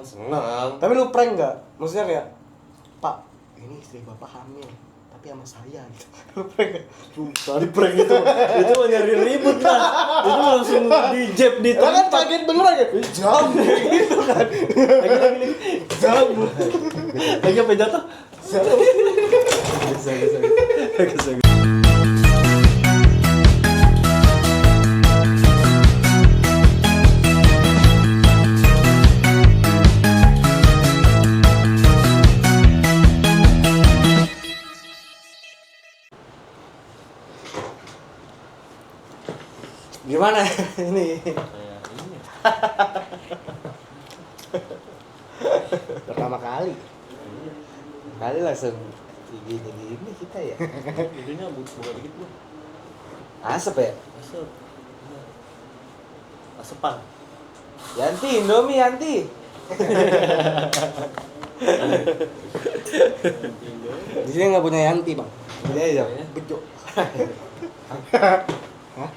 Seneng. Tapi lu prank nggak? Maksudnya kayak, Pak, ini istri bapak hamil, tapi sama saya gitu. Lu prank nggak? Tadi prank itu mah nyari ribut lah. Itu langsung di jab di Lah kan tempat. kaget beneran ya? Jam gitu kan. Lagi jam. Lagi apa jatuh? Bisa. Gimana ini? Pertama kali langsung gini kita ya. Idenya buka dikit Bu. Asep ya? Asep. Asepan. Yanti, Indomie Yanti. Di sini nggak punya Yanti bang. Punya aja. Bejo. Hah?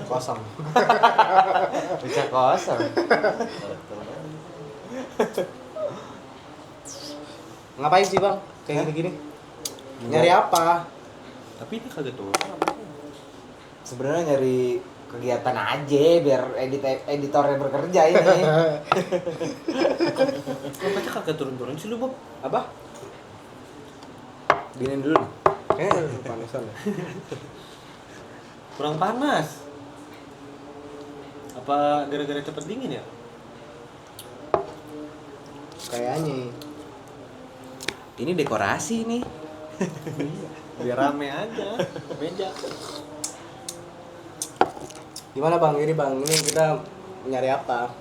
Kosong. Bisa kosong. Ngapain sih bang? Kayak gini-gini? Nyari apa? Tapi ini kagak tuh. Sebenarnya nyari kegiatan aja biar editornya bekerja ini. Kenapa kagak turun-turun sih lu, Bob? Apa? Giniin dulu nih. Panasan ya. Kurang panas. Apa gara-gara cepet dingin ya? Kayaknya. Ini dekorasi nih. Biar rame aja meja. Gimana bang? Ini bang, ini kita nyari apa?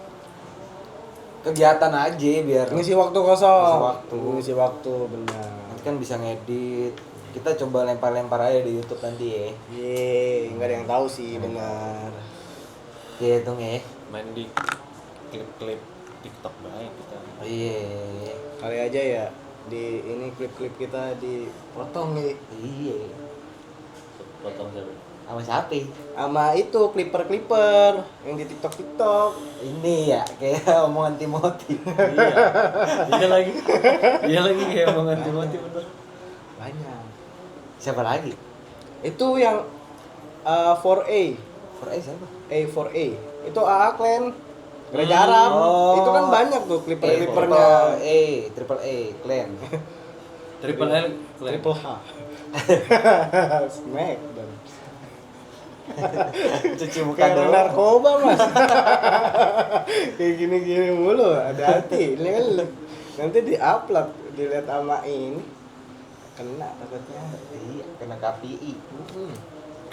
Kegiatan aja biar Ngisi waktu kosong. Ngisi waktu. Ngisi waktu benar. nanti kan bisa ngedit. Kita coba lempar-lempar aja di YouTube nanti ya. Nggak ada yang tahu sih benar. Iya dong ya. Main di klip-klip TikTok baik kita. Iya. Kali aja ya di ini klip-klip kita dipotong nih Iya. Potong siapa? Sama siapa? sama itu clipper yang di TikTok. Ini ya kayak omongan Timothy. Iya lagi. Iya lagi kayak omongan Timothy bener. Banyak. Siapa lagi? Itu yang 4A. For A siapa? A4A. Itu AA Clan. Gereja Arab. Oh. Itu kan banyak tuh clipper-clippernya. Triple A, Clan. Triple L. Triple H. Smack dan Cuci muka kayak dulu. narkoba mas. Kayak gini-gini mulu, hati-hati. Ini kan nanti di-upload, dilihat sama ini kena takutnya. Iya, kena KPI.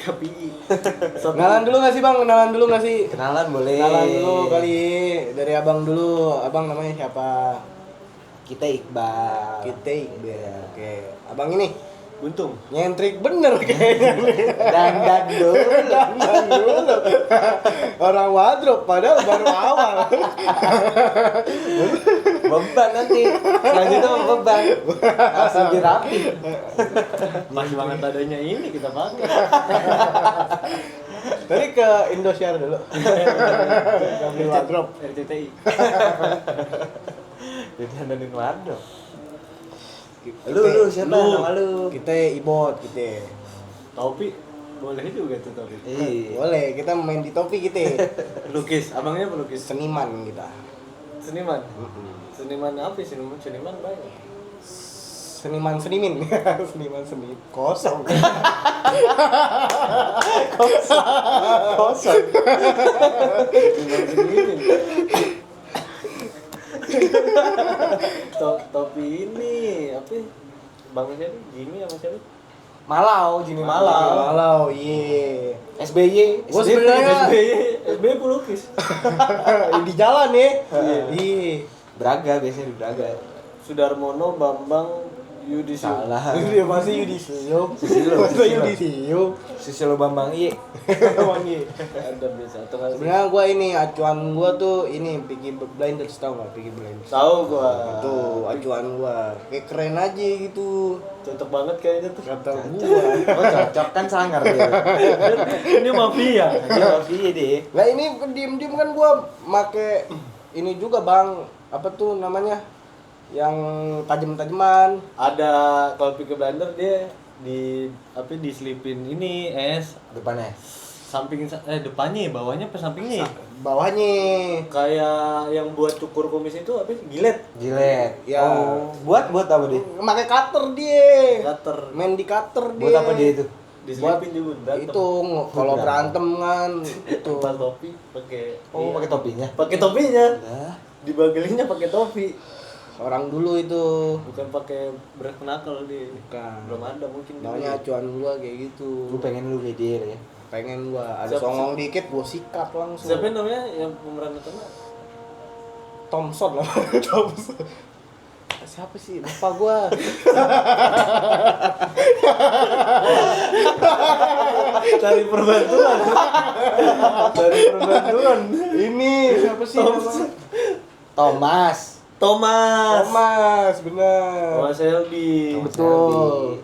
KPI. Kenalan dulu nggak sih bang? Kenalan boleh. Kenalan dulu kali dari abang dulu. Abang namanya siapa? Kita Iqbal. Kita Iqbal. Oke, abang ini Buntung. nyentrik bener kayaknya. Dan dulu. Dandan dulu. Orang wardrobe padahal baru awal. Beban nanti. Selanjutnya beban. Langsung dirapi. Pas banget adanya ini kita pakai. Tadi ke Indosiar dulu. Ambil wardrobe. RCTI. Jadi dandanin wardrobe. Lu siapa nama lu? Kita Ibot kita. Topi boleh juga tuh topi. Iya. Boleh, kita main di topi kita. Lukis, abangnya pelukis. Seniman kita. Seniman. Seniman apa sih? Seniman banyak. Seniman senimin. Seniman seni kosong. Kosong. Seniman seniman. Topi ini apa? Bang siapa? Jimmy sama siapa? Malau, Jimmy Malau. Malau, iya. SBY. Gua sebenarnya SBY pelukis. di jalan ya. Iya. Braga biasanya di Braga. Sudarmono, Bambang, Yudisio. Salah. Dia masih Yudisio. Susilo. Masa Yudisio. Susilo Bambang iya. Emang iya. Ada biasa atau nggak sih? Sebenarnya gua ini acuan gua tuh ini Peaky Blinders, tau nggak Peaky Blinders? Tahu gua. Itu acuan gua. Kayak keren aja gitu. Cocok banget kayaknya tuh. Kata gua. Oh cocok kan sangar dia. Ini mafia. Dia iya deh. Lah ini diem-diem kan gua make ini juga bang apa tuh namanya? Yang tajam-tajaman. Ada kalau Peaky Blinders dia diselipin ini es Depannya. samping depannya bawahnya apa sampingnya ya? Bawahnya. Kayak yang buat cukur kumis itu apa sih? Gilet. Jilet. Ya. Oh, buat apa dia? Pakai cutter dia. Cutter. Main di cutter dia. Buat apa dia itu? Diselipin juga berantem. Itu kalau berantem kan itu. Pas topi pakai Oh, pakai topinya. pakai topinya. Lah, Dibagelinnya pakai topi. Orang dulu itu. Bukan pakai berat knuckle dia. Bukan. Belum ada mungkin. Maunya acuan gua kayak gitu. lu pengen lu kayak dia ya. Pengen gua ada Siapa songong dikit gua sikat langsung. Siapa namanya yang pemeran utama? Thompson lah. Thompson. Siapa sih? Lupa gua. Cari perbantuan. Cari perbantuan. Ini siapa sih namanya? Thomas. Thomas. Thomas, benar. Thomas Shelby. Betul.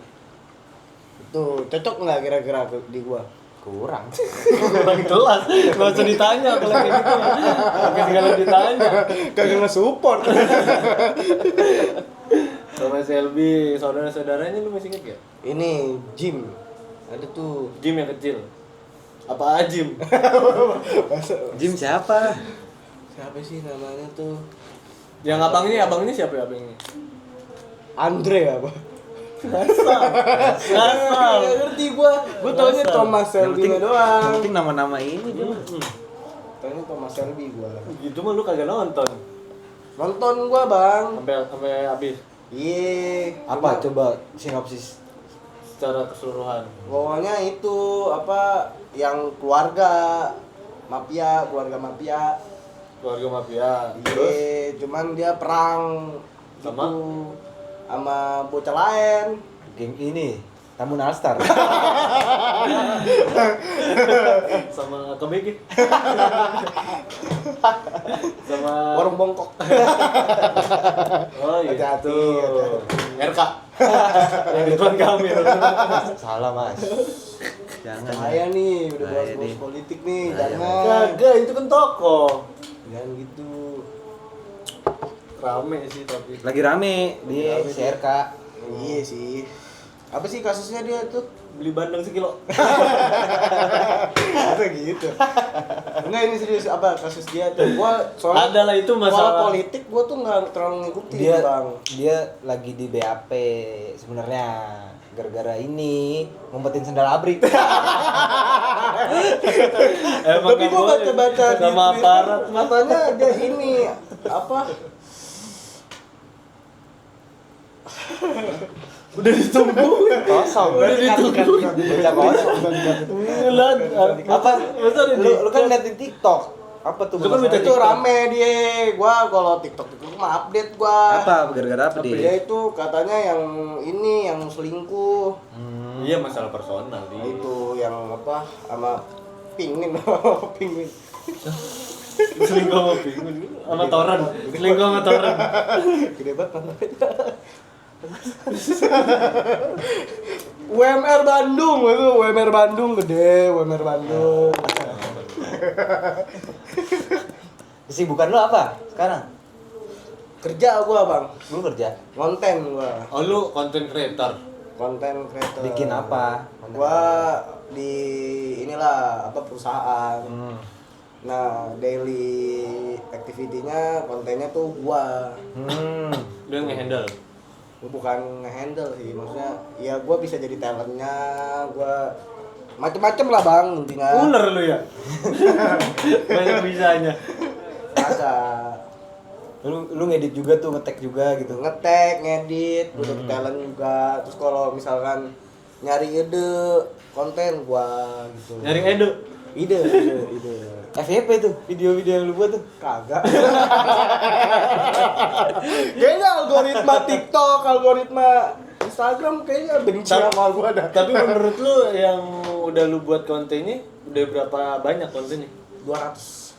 Betul. Cocok nggak kira-kira di gua? Kurang. Kurang jelas. Enggak usah ditanya kalau kayak gitu. Oke, tinggal ditanya. Kagak nge-support. Thomas Shelby, saudara-saudaranya lu masih inget gak? Ini Jim. Ada tuh. Jim yang kecil. Apa Jim? Jim siapa? Siapa sih namanya tuh? Yang abangnya siapa ya abangnya? Andre apa? Ngasal. Nggak ngerti gua. Gua taunya Masa? Thomas Shelby doang. Yang penting nama-nama ini dia. Taunya Thomas Shelby gua. Gitu mah lu kagak nonton. Nonton gua, Bang. Sampai habis Iya. Apa coba sinopsis? secara keseluruhan. Pokoknya itu apa yang keluarga mafia. Keluarga mafia. Iya, cuman dia perang Sama? gitu sama bocah lain. Geng ini Tamun Alstar. Sama KBG. Sama Warung bongkok. Oh iya. Hati-hati, RK. Yang Ridwan Kamil. Salah, Mas. Jangan. Saya nih udah Bahaya bahas nih. politik nih, Bahaya, jangan. Kagak, itu kan toko. Jangan gitu. Rame sih tapi. Lagi rame di Lagi rame CRK. Iya sih. Apa sih kasusnya dia tuh? Beli bandeng sekilo. Ada gitu. Enggak, ini serius apa kasus dia tuh? Gua soalnya Ada lah itu masalah. kalau politik gua tuh nggak terlalu ngikutin, Dia Bang. dia lagi di BAP sebenarnya gara-gara ini ngumpetin sendal abrik. Emang Tapi nggak gua boleh. baca-baca di sama Twitter, aparat. matanya dia ini apa? Udah ditungguin. Kosong. Udah ditungguin. Bocah kosong. Ngelan. Apa? Masa ada Lu kan liat di TikTok. Apa tuh? Lu kan masalahnya? Itu rame dia. Gua kalau TikTok mah update gua. Apa? Gara-gara apa Tapi dia? dia itu katanya yang ini yang selingkuh. Iya masalah personal Nah, nih. itu yang apa sama pingin pingin. Selingkuh sama bingung. Sama toren. Selingkuh sama toren. Gede banget namanya. UMR Bandung itu UMR Bandung gede, UMR Bandung. Kesibukan lu apa sekarang? Kerja gua, Bang. Lu kerja? Konten gua. Oh lu content creator. Konten creator. Bikin apa? Konten Gua apa? di inilah apa perusahaan. Hmm. Nah, daily activity-nya kontennya tuh gua. Dia nge-handle. Gua bukan nge-handle sih, maksudnya ya gua bisa jadi talentnya, gua macem-macem lah, Bang, intinya. Ular lu ya. Banyak bisanya. Agak Lu ngedit juga tuh, nge-tag juga gitu. nge-tag, ngedit, gua jadi talent juga. Terus kalau misalkan nyari ide konten gua gitu. Nyari Edo. ide. FYP tuh, video-video yang lu buat tuh. Kagak. Kayaknya algoritma TikTok, algoritma Instagram kayaknya benci sama gua dah. Tapi menurut lu yang udah lu buat kontennya udah berapa banyak kontennya? 200.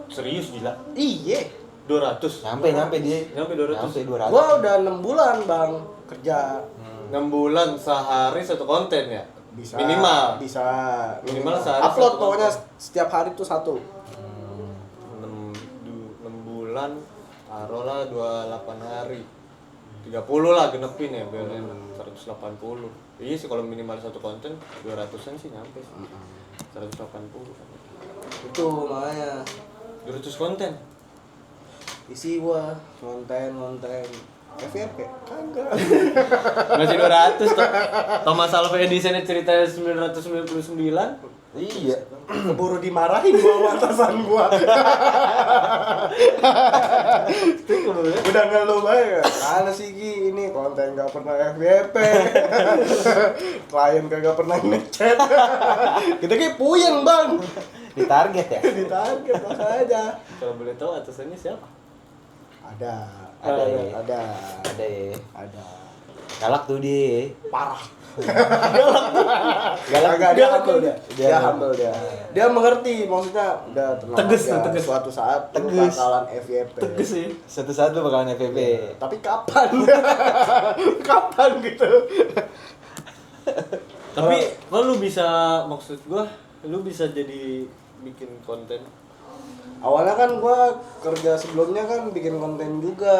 Serius gila? Iya. 200. Nyampe dia. Nyampe 200. Nyampe 200. Gua udah 6 bulan, Bang, kerja. 6 bulan sehari satu konten ya? Bisa. Minimal. Bisa. Minimal sehari Upload satu pokoknya konten. setiap hari tuh satu. 6 bulan taruhlah 28 hari 30 lah genepin ya biar enak 180. Iya sih kalau minimal satu konten 200-an sih nyampe sih. 180 kan. Itu makanya 200 konten. isi gua konten FYP kagak. Masih 200 toh. Thomas Alva Edison ceritanya 999. Iya. Keburu dimarahin gua sama atasan gua. Udah ngeluh banget. Mana sih Gi ini konten gak pernah FYP. Klien kagak pernah ngechat. Kita kayak puyeng, Bang. Ditarget ya? Ditarget masa aja. Kalau boleh tahu atasannya siapa? Ada. Ada ya. Ada. Ada ya. Ada. Galak tuh dia. Parah. Galak Dia humble dia. Dia Dia humble dia. Dia mengerti maksudnya udah tenang Tegas, aja. tegas. Suatu saat lu Tegas. bakalan FYP. Tegas sih. Suatu saat lu bakalan FVP. Tapi kapan? Kapan gitu? Tapi kalau lu bisa maksud gua lu bisa jadi bikin konten. Awalnya kan gua kerja sebelumnya kan bikin konten juga.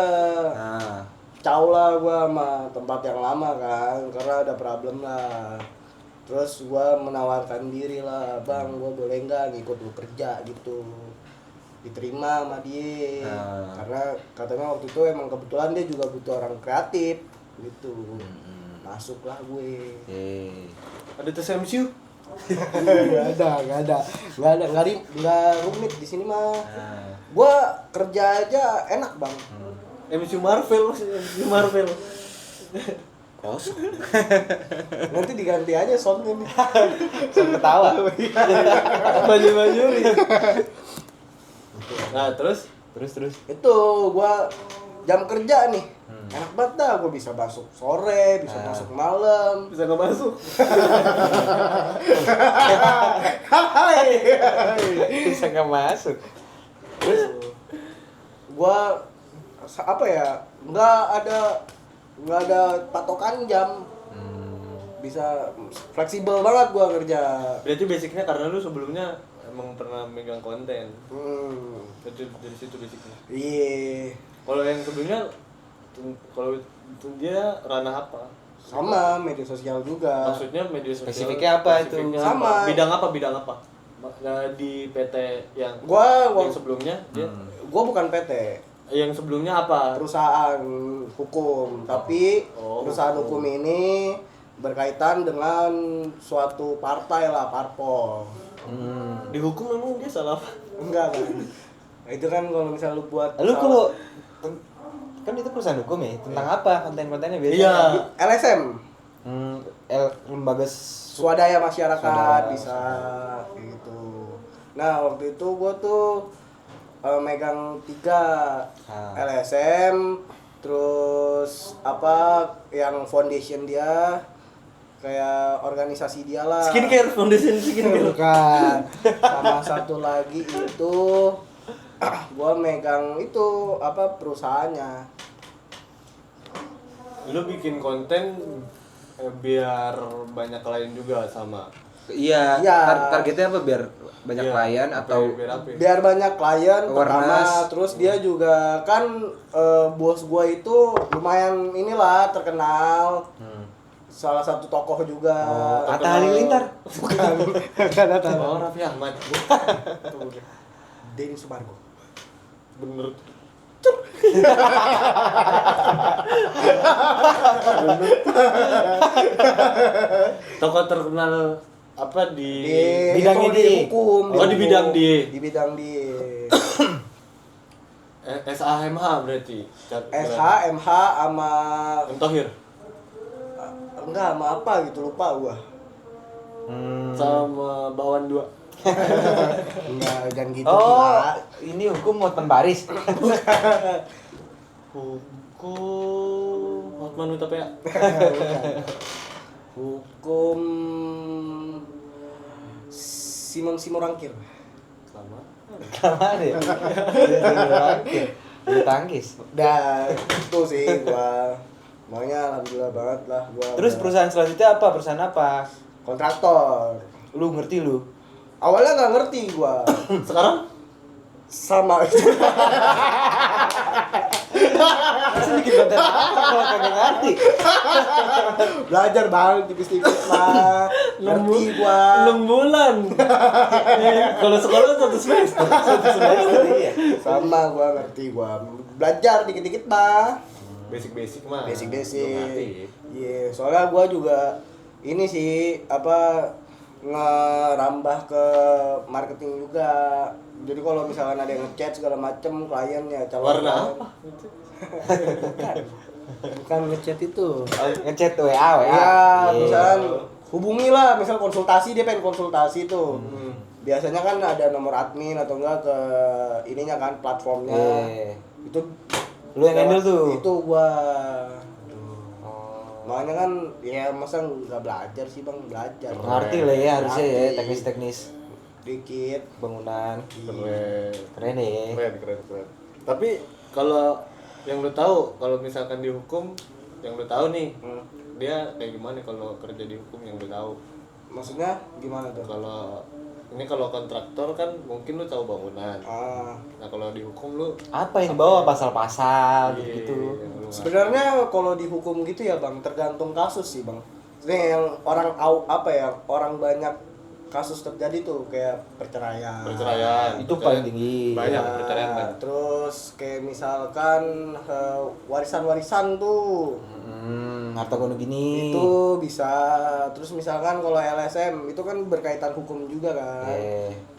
Nah, Cau lah gua sama tempat yang lama kan karena ada problem lah. Terus gua menawarkan diri lah, Bang, gua boleh nggak ngikut lu kerja gitu. Diterima sama dia. Nah. Karena katanya waktu itu emang kebetulan dia juga butuh orang kreatif gitu. Masuklah gue. Ada tes MCU? nggak rumit di sini mah. nah. Gua kerja aja enak, Bang. MCU Marvel, MCU Marvel. Kosong. Nanti diganti aja soundnya nih. Sound ketawa. Baju-baju nih. Nah, terus Terus. Itu gua jam kerja nih. Enak banget dah, gua bisa masuk sore, bisa Ah. masuk malam. bisa nggak masuk. Bisa nggak masuk. Terus gua apa ya? Nggak ada patokan jam. Bisa fleksibel banget gua kerja. Berarti basicnya karena lu sebelumnya emang pernah megang konten. Dari situ basicnya. Iya. Kalau yang sebelumnya kalau dia ranah apa? Sama media sosial juga. Maksudnya media sosial. Spesifiknya apa itu? Spesifiknya Sama. Bidang apa? Nah, di PT yang Gua yang sebelumnya dia bukan PT, yang sebelumnya apa? perusahaan hukum, tapi Oh, perusahaan hukum ini berkaitan dengan suatu partai lah, parpol. Di hukum memang dia salah apa? Enggak kan? Nah, itu kan kalau misalnya lu buat Lu kalau kan itu perusahaan hukum ya, tentang apa konten-kontennya biasanya? Iya. LSM, Lembaga swadaya masyarakat Swadaya. bisa kayak gitu. Nah waktu itu gua tuh megang 3 LSM, terus apa yang foundation dia, kayak organisasi dia lah. Skincare, foundation skincare. Bukan. Sama satu lagi itu gua megang itu apa perusahaannya. Lu bikin konten biar banyak klien juga sama. Iya, Iya. targetnya apa biar banyak Iya, klien atau biar apa? Biar banyak klien pertama, Awareness. terus dia juga kan bos gua itu lumayan inilah terkenal. Salah satu tokoh juga. Atta Halilintar? Bukan. Bukan Atta. Oh, Raffi Ahmad. Denny Sumargo. Bener. Tokoh terkenal apa di bidangnya itu di hukum. Oh, di bidang dia. Di bidang di SAMH berarti. SH, MH sama Tohir. enggak sama apa gitu lupa gua. Sama Bawan 2. Enggak jangan gitu Oh, gila. ini hukum Hotman Paris. Hukum Hotman Utapea. Hukum Simon Simorangkir. Sama. Kamar ya? Bulu tangkis. Udah itu sih gua. Makanya alhamdulillah banget lah gua. Terus udah perusahaan selanjutnya apa? Perusahaan apa? kontraktor. Lu ngerti lu? Awalnya nggak ngerti gua. Sekarang Sama konten apa kalau kagak ngerti? Belajar bang, tipis-tipis lah. Ngerti gua. 6 bulan. Kalau sekolah 1 semester. Iya. Sama gua ngerti gua. Belajar dikit-dikit mah. Basic-basic mah. Belum ngerti. Basic-basic. Iya, soalnya gua juga ini sih ngerambah ke marketing juga. Jadi kalau misalkan ada yang ngechat segala macem kliennya Warna apa? bukan ngechat itu. Ngechat WA. Ya, Iya. misalkan hubungi lah, misal konsultasi, dia pengen konsultasi tuh. Biasanya kan ada nomor admin atau enggak ke ininya kan, platformnya. Iya. Itu Lu yang handle tuh. Itu gua. Oh. Makanya kan ya masa nggak belajar sih bang, belajar. Ngerti lah ya harusnya ya Ngerti. teknis-teknis Dikit. bangunan. Keren. Keren ya. Keren. Tapi kalau yang lu tahu, kalau misalkan dihukum, yang lu tahu nih, dia kayak gimana kalau kerja di hukum yang lu tahu? Maksudnya gimana tuh? Kalau kontraktor kan mungkin lu tahu bangunan. Ah, Nah, kalau dihukum lu Apa yang dibawa pasal-pasal iya, gitu. yang lu nggak- sebenarnya kalau dihukum gitu ya bang, tergantung kasus sih bang. Maksudnya yang orang banyak kasus terjadi tuh kayak perceraian. Itu paling tinggi. Banyak Ya, perceraian kan. terus kayak misalkan warisan-warisan tuh. Harta gono gini. Itu bisa. Terus misalkan kalau LSM itu kan berkaitan hukum juga kan.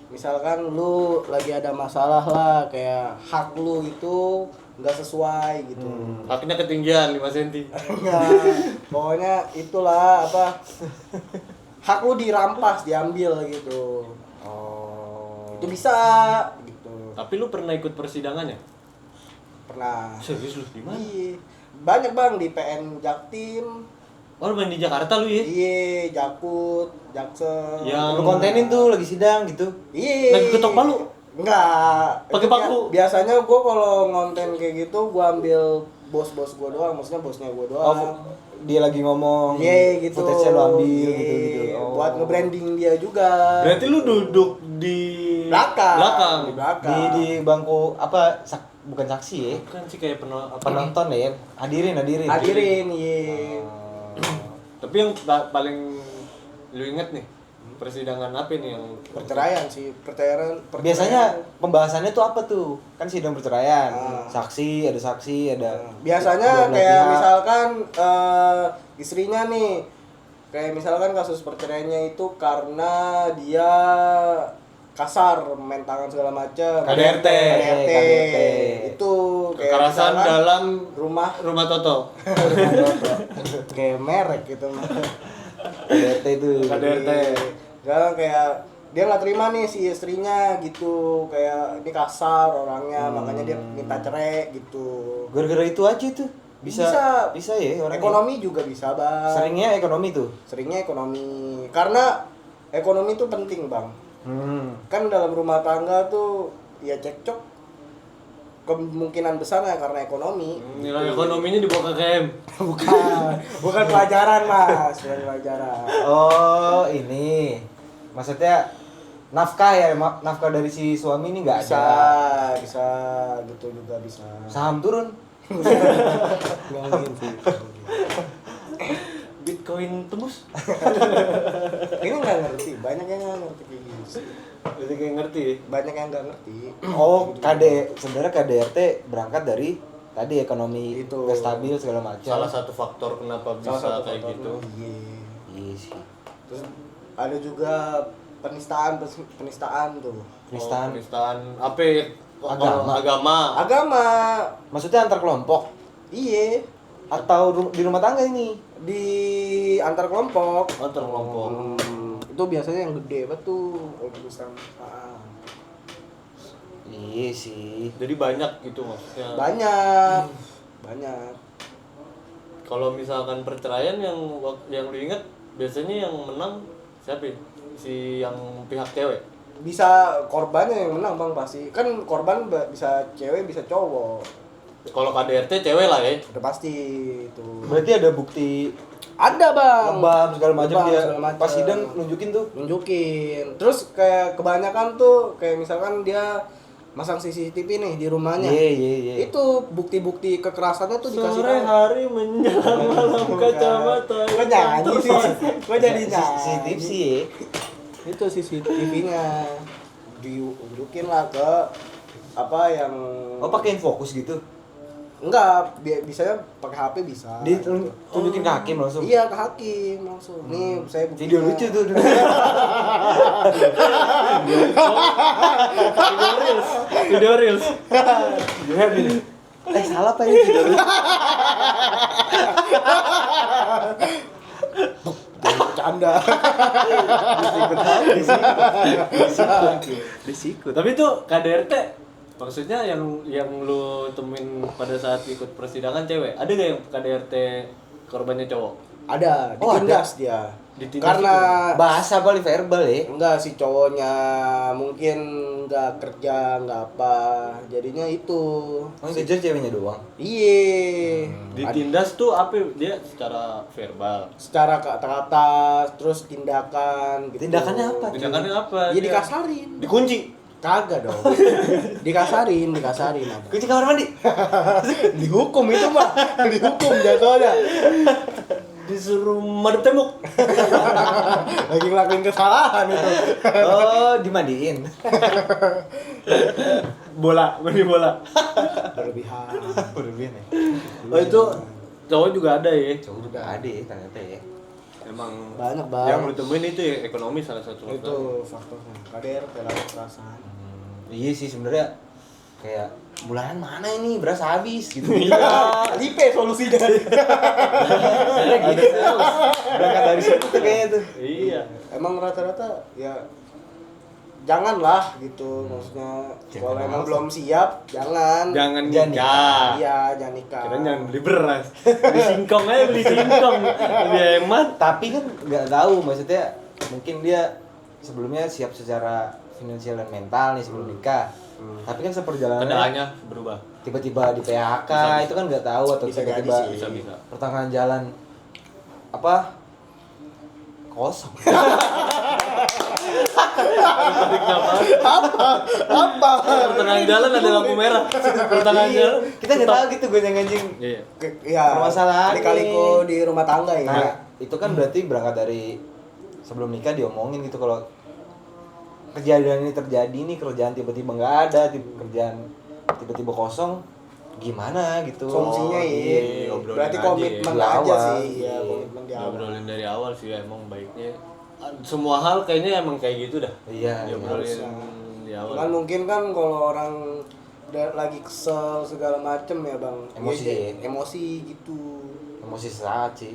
Misalkan lu lagi ada masalah lah, kayak hak lu itu nggak sesuai gitu. Haknya ketinggian 5 cm. Enggak. Pokoknya itulah hak lu dirampas, diambil gitu. Oh. Itu bisa gitu. Tapi lu pernah ikut persidangannya? Pernah. Serius lu di mana? Iya. Banyak bang di PN Jaktim. Oh, lu main di Jakarta lu ya? Iya, Jakut, Jaksel. Yang Lu kontenin tuh lagi sidang gitu. Iya. lagi ketok palu. Enggak. Pakai Itu paku. Biasanya gua kalau ngonten kayak gitu gua ambil bos-bos gua doang, maksudnya bosnya gua Oh, doang. dia lagi ngomong. Iya gitu. Footage-nya lu ambil Iya, gitu-gitu. Oh. Buat nge-branding dia juga. Berarti lu duduk di belakang. Di di belakang. di bangku apa bukan saksi ya. Kan sih kayak Penonton ya. Hadirin. Hadirin, iya. Tapi yang paling lu inget nih, persidangan apa nih yang Perceraian sih, perceraian. Biasanya pembahasannya tuh apa tuh? Kan sidang perceraian. Ah. Saksi, ada. Biasanya Dua belah kayak pihak. misalkan istrinya nih, kayak misalkan kasus perceraiannya itu karena dia kasar, main tangan segala macam. KDRT. Itu kayak kekerasan misalkan dalam rumah rumah Toto. kayak merek gitu mah. KDRT itu. KDRT. Sekarang kayak dia nggak terima nih si istrinya gitu, kayak ini kasar orangnya, makanya dia minta cerai gitu. Gara-gara itu aja tuh. Bisa ya orang. Ekonomi juga bisa bang. Seringnya ekonomi tuh. Seringnya ekonomi, karena ekonomi itu penting bang. Kan dalam rumah tangga tuh ya cekcok kemungkinan besar ya karena ekonomi. Nilai ekonominya dibawa ke KM. bukan pelajaran mas, bukan pelajaran. Oh, ini. Maksudnya nafkah ya, nafkah dari si suami ini nggak Bisa, ada. bisa gitu juga bisa. Saham turun. Nggak mungkin sih. Bitcoin tembus. Ini nggak ngerti, banyak yang nggak ngerti kayak gitu sih. Berarti kayak ngerti ya? Banyak yang nggak ngerti. Oh, sebenarnya KDRT berangkat dari tadi ekonomi Itu. nggak stabil segala macam. Salah satu faktor kenapa bisa Salah satu kayak faktor. gitu. Iya. Iya sih. Terus ada juga penistaan tuh. Penistaan. Penistaan apa ya? Agama. Agama. Maksudnya antar kelompok Iya. atau di rumah tangga ini? Di antar kelompok. Antar kelompok. Itu biasanya yang gede betul urusan. Iya sih. Jadi banyak gitu maksudnya. Banyak. Kalau misalkan perceraian yang lu inget biasanya yang menang siapa ya? Si yang pihak cewek. Bisa korbannya yang menang bang pasti. Kan korban bisa cewek bisa cowok. Kalau KDRT cewek lah ya. Udah pasti itu. Berarti ada bukti Ada bang. lebam segala macam Lebam dia segala macam. pas sidang nunjukin tuh. Nunjukin. Terus kayak kebanyakan tuh kayak misalkan dia masang CCTV nih di rumahnya. Iya. Itu bukti-bukti kekerasannya tuh dikasih Sore tahu. hari menjelang malam kacamata. Gua nyanyi sih. Gua jadi CCTV nyanyi. sih ya. Itu CCTV-nya diunjukin lah ke apa yang Oh pakai fokus gitu. enggak bisanya pakai HP bisa. Tunjukin ke hakim langsung. Iya ke hakim langsung. Nih saya buktinya. Video lucu tuh. Video reels. Salah apa ini video lucu? Bercanda. Disikut. Tapi tuh KDRT maksudnya yang lu temuin pada saat ikut persidangan cewek, ada gak yang KDRT korbannya cowok? Ada, Oh, ditindas dia. Ditindas Karena Bahasa paling verbal ya. enggak si cowoknya mungkin enggak kerja, enggak apa. Jadinya itu. Oh kejar ceweknya doang. Iye. Ditindas tuh apa dia secara verbal? Secara kata-kata, terus tindakan gitu. Tindakannya apa? Tindakannya apa? Ya Dia dikasarin. dikunci. Kagak dong. dikasarin. Kunci kamar mandi. Dihukum itu mah. Dihukum jatuhnya. Disuruh madep tembok. Lagi ngelakuin kesalahan itu. Oh, dimandiin. Mandi bola. Berlebihan. Berlebihan ya. Oh itu cowok juga ada ya. Cowok juga ada ya ternyata ya. Emang Banyak yang banget. lu temuin itu ya ekonomi salah satu Itu faktornya. KDRT lah kekerasan. Iya sih sebenarnya kayak bulanan mana ini beras habis gitu. Lipe solusinya. Sebenarnya gitu terus. Berangkat dari situ tuh kayaknya tuh. Iya. Emang rata-rata ya janganlah gitu maksudnya kalau Jangan emang apa? belum siap jangan Jangan Jangan nikah. iya jangan nikah. Kirain jangan beli beras. Beli singkong aja, beli singkong. Lebih hemat. Tapi kan nggak tahu maksudnya mungkin dia sebelumnya siap secara finansial dan mental nih sebelum nikah. Tapi kan seperjalanannya Keadaannya berubah. tiba-tiba di PHK Bisa. itu kan nggak tahu atau Bisa tiba-tiba jadi sih. Bisa. pertengahan jalan apa kosong. Apa Pertengahan jalan ada lampu merah. Pertengahan Iya, jalan. kita nggak tahu gitu gue anjing. Iya. ya Permasalahan kali-kaliku di rumah tangga ya Nah, itu kan berarti berangkat dari sebelum nikah diomongin gitu kalau kejadian ini terjadi nih kerjaan tiba-tiba nggak ada, kerjaan tiba-tiba kosong, gimana gitu. solusinya iya, ya obrolin berarti aja komitmen ya. aja Di awal. sih ya Iya. komitmen di awal Ngobrolin dari awal sih emang baiknya. Semua hal kayaknya emang kayak gitu dah. Iya, Diobrolin harusnya. di awal. cuman mungkin kan kalau orang udah lagi kesel segala macem ya bang Emosi ya, ya. emosi gitu Emosi saat sih.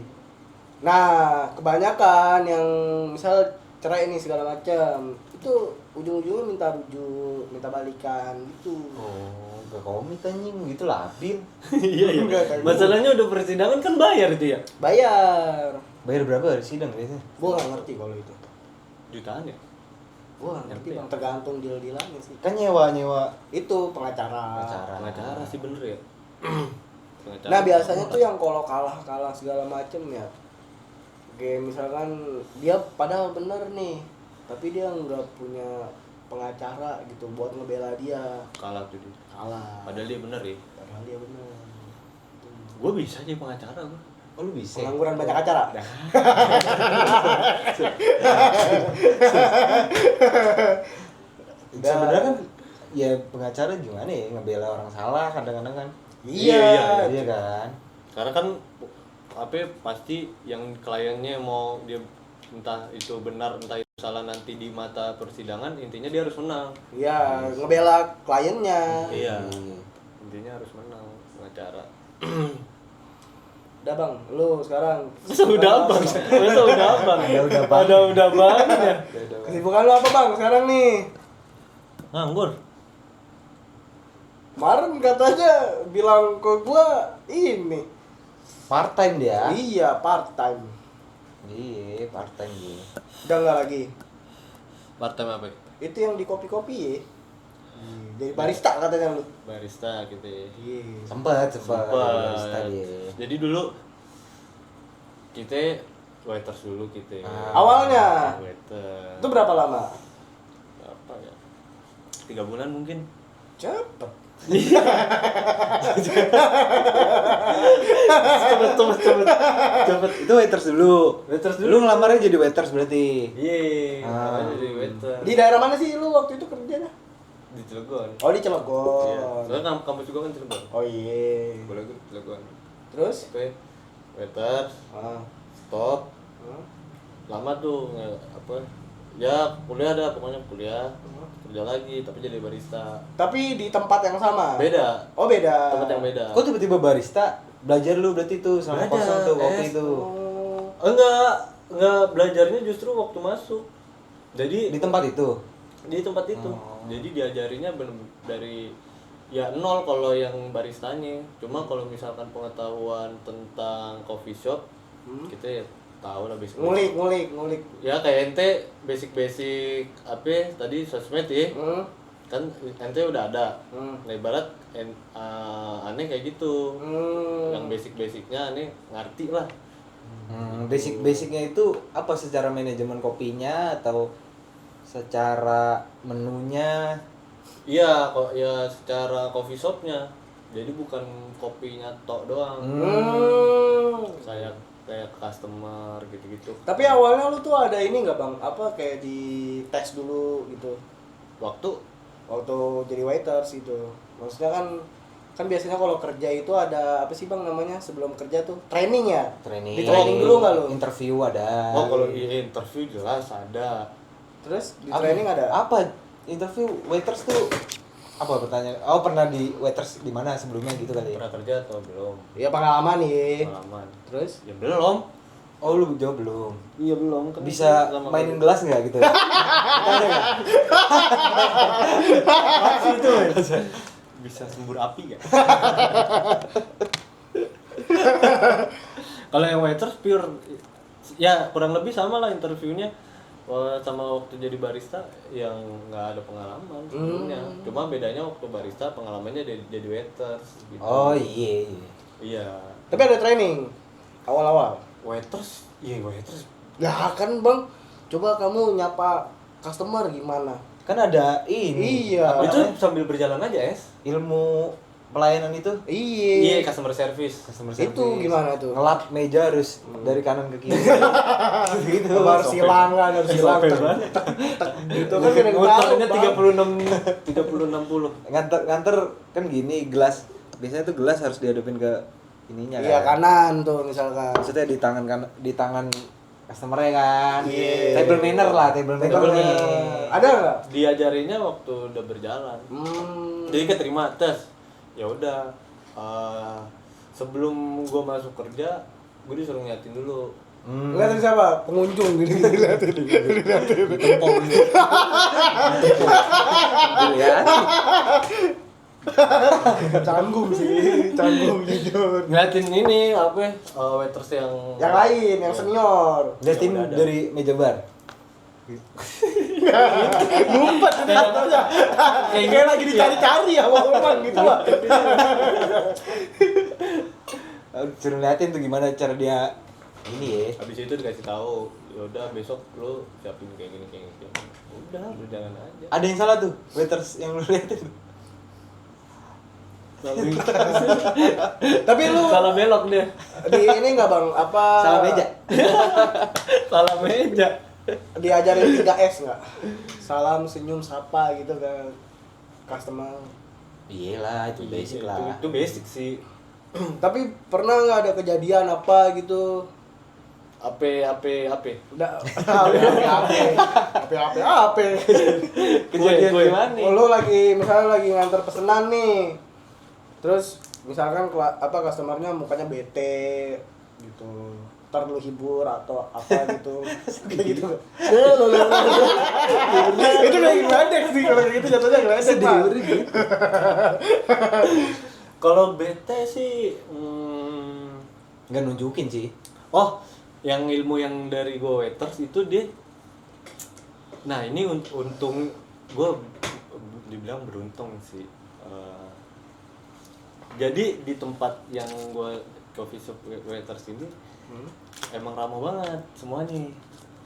nah kebanyakan yang misal cerai ini segala macam itu ujung-ujungnya minta rujuk minta balikan gitu Oh, gak komit anjing gitu labil. Iya iya. Enggak, kayak Masalahnya udah persidangan kan bayar itu ya. bayar Bayar berapa hari sidang biasanya? gua nggak ngerti kalau itu Jutaan ya. gua nggak ngerti bang tergantung deal-dealannya sih Kan nyewa itu pengacara Pengacara sih bener ya. Pengacara. nah biasanya tuh yang kalau kalah segala macem ya kayak misalkan dia padahal bener nih tapi dia nggak punya pengacara gitu buat ngebela dia kalah tuh dia. kalah Padahal dia bener ya. padahal dia bener Gue bisa jadi pengacara gue. Oh lu bisa. pengangguran banyak acara Sebenarnya kan ya pengacara gimana ya ngebela orang salah kadang-kadang kan. iya Iya kan. Karena kan apa ya, pasti yang kliennya mau dia entah itu benar entah itu salah nanti di mata persidangan intinya dia harus menang. iya ngebela kliennya Iya. Intinya harus menang pengacara. udah bang lu sekarang Sudah bang. Sudah bang. Ada udah bang ya. kesibukan lu apa bang sekarang nih Nganggur. kemarin katanya bilang ke gua ini Part time dia. iya part time Iya, part time dia. udah nggak lagi Part time apa? itu yang di kopi-kopi ya jadi barista katanya lu Barista gitu ya. iya Sempat barista Sempat. dia. Jadi dulu kita waiters dulu kita. Awalnya? Waiter. itu berapa lama Apa ya? 3 bulan mungkin. Cepet. Cepet. Itu waiters dulu. Lu ngelamarnya jadi waiters berarti. Iya, Ah. jadi waiter. Di daerah mana sih lu waktu itu kerjanya? Di Cilegon. Oh di Iya. Cilegon. Soalnya kampus juga kan Cilegon. Oh iya. Boleh gue Cilegon. Terus? Oke. Waiter, Ah. stop. Ah. Lama tuh apa? Ya kuliah dah, pokoknya kuliah. Kerja lagi tapi jadi barista. Tapi di tempat yang sama. Beda. Oh beda. Tempat yang beda. Kok tiba-tiba barista? Belajar lu berarti tuh sama Belajar, kosong tuh kopi itu. Oh. Enggak belajarnya justru waktu masuk. Jadi Di tempat itu. di tempat itu. Oh. Jadi diajarinya bener dari ya nol kalau yang baristanya. Cuma kalau misalkan pengetahuan tentang coffee shop, kita ya tahu lah basic. Ngulik. Ya kayak ente basic apa tadi sosmed ya. Kan ente udah ada. Nah, ibarat aneh kayak gitu. Yang basic-basicnya aneh ngerti lah. Basic-basicnya itu apa secara manajemen kopinya atau secara menunya? Iya, kok ya secara coffee shopnya. Jadi bukan kopinya tok doang. Kayak customer gitu-gitu. Tapi awalnya lu tuh ada ini nggak bang? Apa kayak di tes dulu gitu? Waktu jadi waiters itu. Maksudnya kan biasanya kalau kerja itu ada apa sih bang namanya sebelum kerja tuh training ya? Training. Di training dulu nggak lu? Interview ada. Oh, kalau di interview jelas ada. Terus di training ada? Apa? Interview waiters tuh apa pertanyaan? Oh, pernah di waiters di mana sebelumnya gitu kali ya? Pernah kerja atau belum? Iya pengalaman nih. Pengalaman. Terus? Ya belum. Oh, lu jawab belum. Iya belum. Kan Bisa lama mainin kerja. gelas nggak gitu? Ada nggak? itu bisa sembur api gak? Kalau yang waiters pure ya kurang lebih sama lah interviewnya. Sama waktu jadi barista yang nggak ada pengalaman sebelumnya. Cuma bedanya waktu barista pengalamannya jadi waiters gitu. Oh iya. Iya. Tapi ada training awal-awal. Waiters, iya waiters. Ya kan bang, coba kamu nyapa customer gimana? Kan ada ini. Iya. apa Itu namanya? sambil berjalan aja, Es. Ilmu pelayanan itu. Iya. Iya, customer service. Customer Itu gimana tuh? Ngelap meja harus dari kanan ke kiri. Gitu. Harus silangan, harus silangan. Gitu kan kadang Motornya tahu, 36 60. Nganter kan gini gelas. Biasanya tuh gelas harus dihadapin ke ininya Iya kan. kanan tuh misalkan. Maksudnya di tangan customer-nya kan. Iya. Table manner lah, table manner. Table nih. manner. Ada nggak? Diajarinya waktu udah berjalan. Jadi keterima tes. Ya udah sebelum gua masuk kerja, gua disuruh ngeliatin dulu. Ngeliatin siapa? Pengunjung gini ngeliatin. Tempong gitu. Ya. Canggung sih, canggung jujur. Ngeliatin ini apa? Waiters yang Yang lain, yang senior. Liatin Ya udah ada. dari meja bar. Ngumpet jatuhnya. Kayak lagi dicari-cari ya orang gitu lah. Suruh liatin tuh gimana cara dia ini ya. Habis itu dikasih tahu, ya udah besok lu siapin kayak gini. Udah, berjalan aja. Ada yang salah tuh, waiters yang lu liatin. Tapi lu Salah belok dia. di ini nggak bang? Apa? Salah meja. Salah meja. Diajarin 3S nggak? Salam, senyum, sapa gitu kan customer. Iyalah, itu basic lah. Itu basic sih. Tapi pernah nggak ada kejadian apa gitu? Apa. Udah apa? Kejadian Gue. gimana nih? Lu lagi misalnya lagi nganter pesanan nih. Terus misalkan customernya mukanya bete gitu. Ntar lu hibur atau apa gitu. Kayak gitu. Itu kayak gledek sih kalau kayak gitu jatuhnya gledek, Pak. Kalau bete sih Nggak nunjukin sih. oh, yang ilmu yang dari gue waiters itu dia. Nah, ini untung gue dibilang beruntung sih. Jadi di tempat yang gue coffee shop waiters ini emang ramah banget semuanya.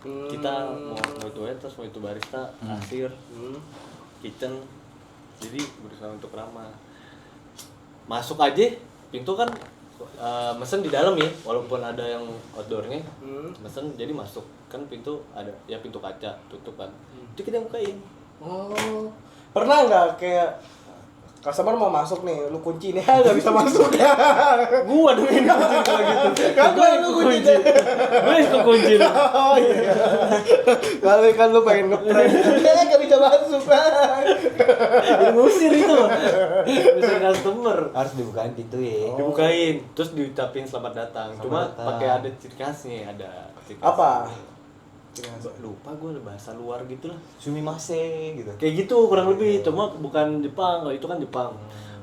Kita mau itu waiters, mau itu barista, kasir, kitchen, jadi berusaha untuk ramah. Masuk aja pintu kan mesen di dalam ya, walaupun ada yang outdoornya, mesen jadi masuk kan pintu ada ya, pintu kaca tutup kan, itu kita bukain. Oh, pernah nggak kayak customer mau masuk nih, lu kunci nih, nggak bisa masuk ya? Gua dong ini kunci kalau gitu. Kan gua yang kunci. Gue yang kunci. Oh iya. Kali kan lu pengen ngeprank, nggak bisa masuk kan? Ngusir itu. Ngusir customer. Harus dibukain pintu ya. Dibukain, terus diucapin selamat datang. Cuma Selamat datang. pakai ada ciri khasnya, ada ciri khasnya. Apa? Lupa gue bahasa luar gitu lah. Sumimase gitu. Kayak gitu kurang lebih, cuma bukan Jepang, kalau itu kan Jepang.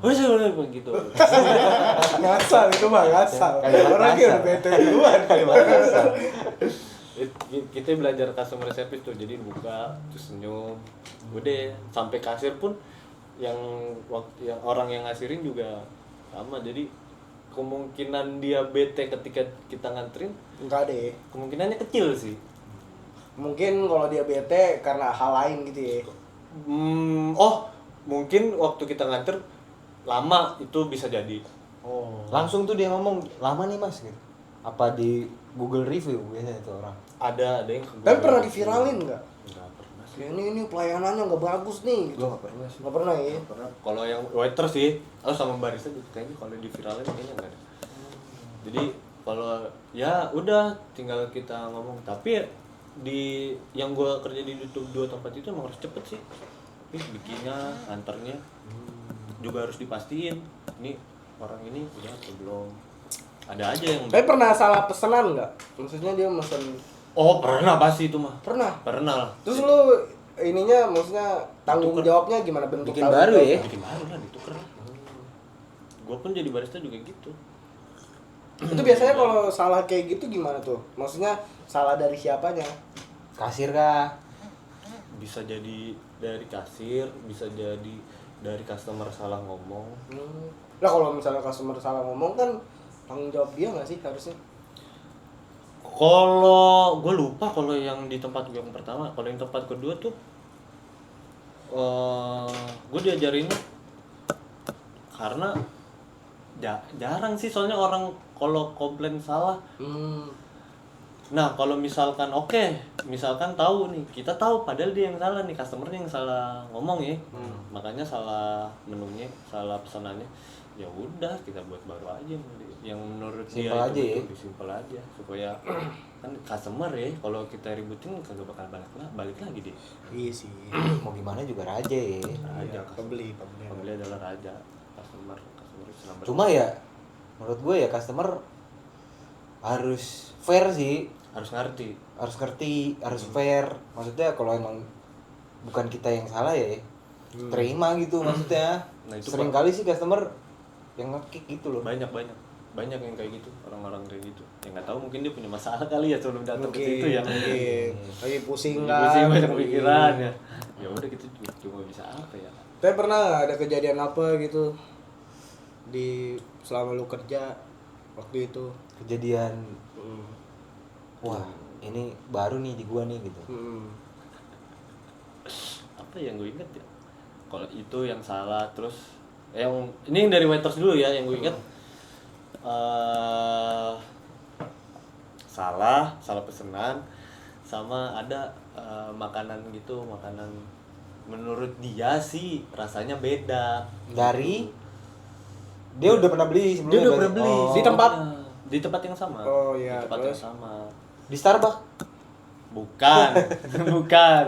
Oh iya gitu. Ngasal itu mah ngasal. Kalimat Orangnya ngasal. udah bete duluan. Kalimat kasar. Kita belajar customer service tuh, jadi buka terus senyum. Udah sampai kasir pun yang orang yang ngasirin juga sama. Jadi kemungkinan dia bete ketika kita nganterin Enggak deh. kemungkinannya kecil sih. Mungkin kalau dia bete karena hal lain gitu ya. Mungkin waktu kita nganter lama itu bisa jadi. Oh. Langsung tuh dia ngomong, lama nih mas gitu. Apa di Google review biasanya tuh orang. Ada yang Tapi pernah diviralin nggak? Nggak pernah sih. Ya ini pelayanannya nggak bagus nih. Gitu. Gua nggak pernah sih. Nggak pernah ya. Nggak pernah. Kalau yang waiter sih, atau sama barista gitu, kayaknya kalau diviralin kayaknya nggak ada. Jadi kalau ya udah tinggal kita ngomong, tapi di yang gua kerja di dua tempat itu emang harus cepet sih. Bikinnya, antarnya juga harus dipastiin. Ini orang ini udah atau belum. Ada aja yang. Tapi pernah salah pesanan nggak? Maksudnya dia mesen. Oh pernah pasti itu mah. Pernah. Pernah lah. Terus lu ininya maksudnya tanggung jawabnya gimana, bentuk Bikin tanggung baru jawab? ya? Bikin baru lah ditukar. Gua pun jadi barista juga gitu. Itu biasanya kalau salah kayak gitu gimana tuh? Maksudnya salah dari siapanya? Kasir kah? Bisa jadi dari kasir, bisa jadi dari customer salah ngomong. Lah kalau misalnya customer salah ngomong kan tanggung jawab dia nggak sih harusnya? Kalau gue lupa kalau yang di tempat gue yang pertama, kalau yang tempat kedua tuh gue diajarinnya karena jarang sih, soalnya orang kalau komplain salah. Nah kalau misalkan misalkan tahu nih, kita tahu padahal dia yang salah nih, customernya yang salah ngomong ya, makanya salah menunya, salah pesanannya, ya udah kita buat baru aja yang menurut Simpel dia aja ya? simpel aja supaya kan customer ya, kalau kita ributin kagak bakal balik lagi deh. Iya sih. Mau gimana juga raja ya. Raja, Pembeli adalah raja, customer itu number Cuma ya menurut gue ya customer harus fair sih, harus ngerti. harus fair. Maksudnya kalau emang bukan kita yang salah ya terima gitu maksudnya. Nah, itu sering kali sih customer yang ngekick gitu loh. banyak yang kayak gitu, orang-orang kayak gitu yang nggak tahu, mungkin dia punya masalah kali ya sebelum datang ke situ ya. Mungkin lagi pusing Pusing kan. banyak pikiran ya. Ya udah kita cuma bisa apa ya. Tapi pernah nggak ada kejadian apa gitu di selama lu kerja waktu itu? Kejadian wah ini baru nih di gua nih gitu. Apa yang gue inget ya, kalau itu yang salah, terus yang ini yang dari waiters dulu ya, yang gue inget salah pesanan, sama ada makanan gitu, makanan menurut dia sih rasanya beda Dari dia udah pernah beli sebelumnya. dia udah berarti? pernah beli Oh. di tempat yang sama. Oh, iya, Di tempat terus? yang sama. Di Starbucks. Bukan. bukan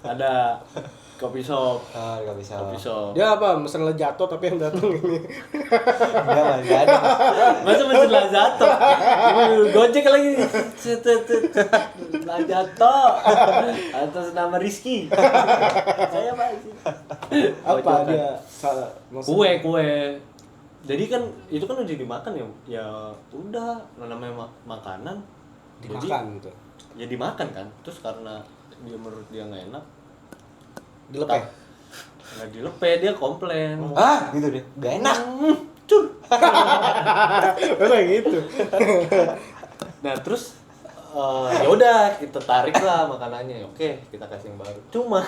ada coffee shop. Enggak bisa. Coffee shop. Dia apa? Mesen lejato tapi yang datang ini. Enggak ada. Masa mesin Lazato? Gojek lagi. Lazato. Atas nama Rizky. Saya Pak. Apa dia salah? Kue. Jadi kan itu kan udah dimakan ya. Ya udah, namanya makanan dimakan gitu. Ya dimakan kan. Terus karena dia menurut dia nggak enak, Dilepeh. nggak dilepeh, dia komplain. Ah, gitu deh. Gak enak. Cur. Kayak gitu. Nah terus ya udah kita tarik lah makanannya. Oke, kita kasih yang baru. Cuma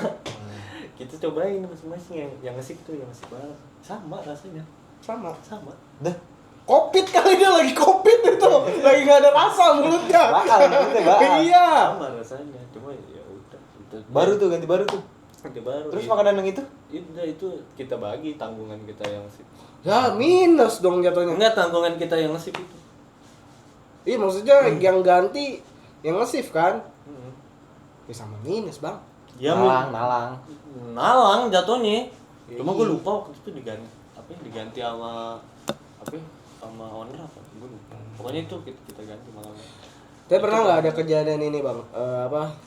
Kita cobain masing-masing yang ngesip tuh, yang ngesip banget. Sama rasanya. Sama. Dah. Covid kali dia lagi covid itu. Lagi enggak ada rasa mulutnya. Iya. Sama rasanya. Cuma ya udah. Itu Baru tuh, ganti baru tuh. ganti baru. Terus makanan yang itu? Itu kita bagi tanggungan kita yang ngesip. Ya minus dong jatuhnya. Enggak, tanggungan kita yang ngesip itu. Iya maksudnya yang ganti yang nge-shift kan? Ya sama minus bang. Ya, nalang jatuhnya. Cuma gue lupa waktu itu diganti sama sama owner apa? Gue lupa. Pokoknya itu kita ganti malamnya. Tapi pernah nggak ada kejadian ini bang?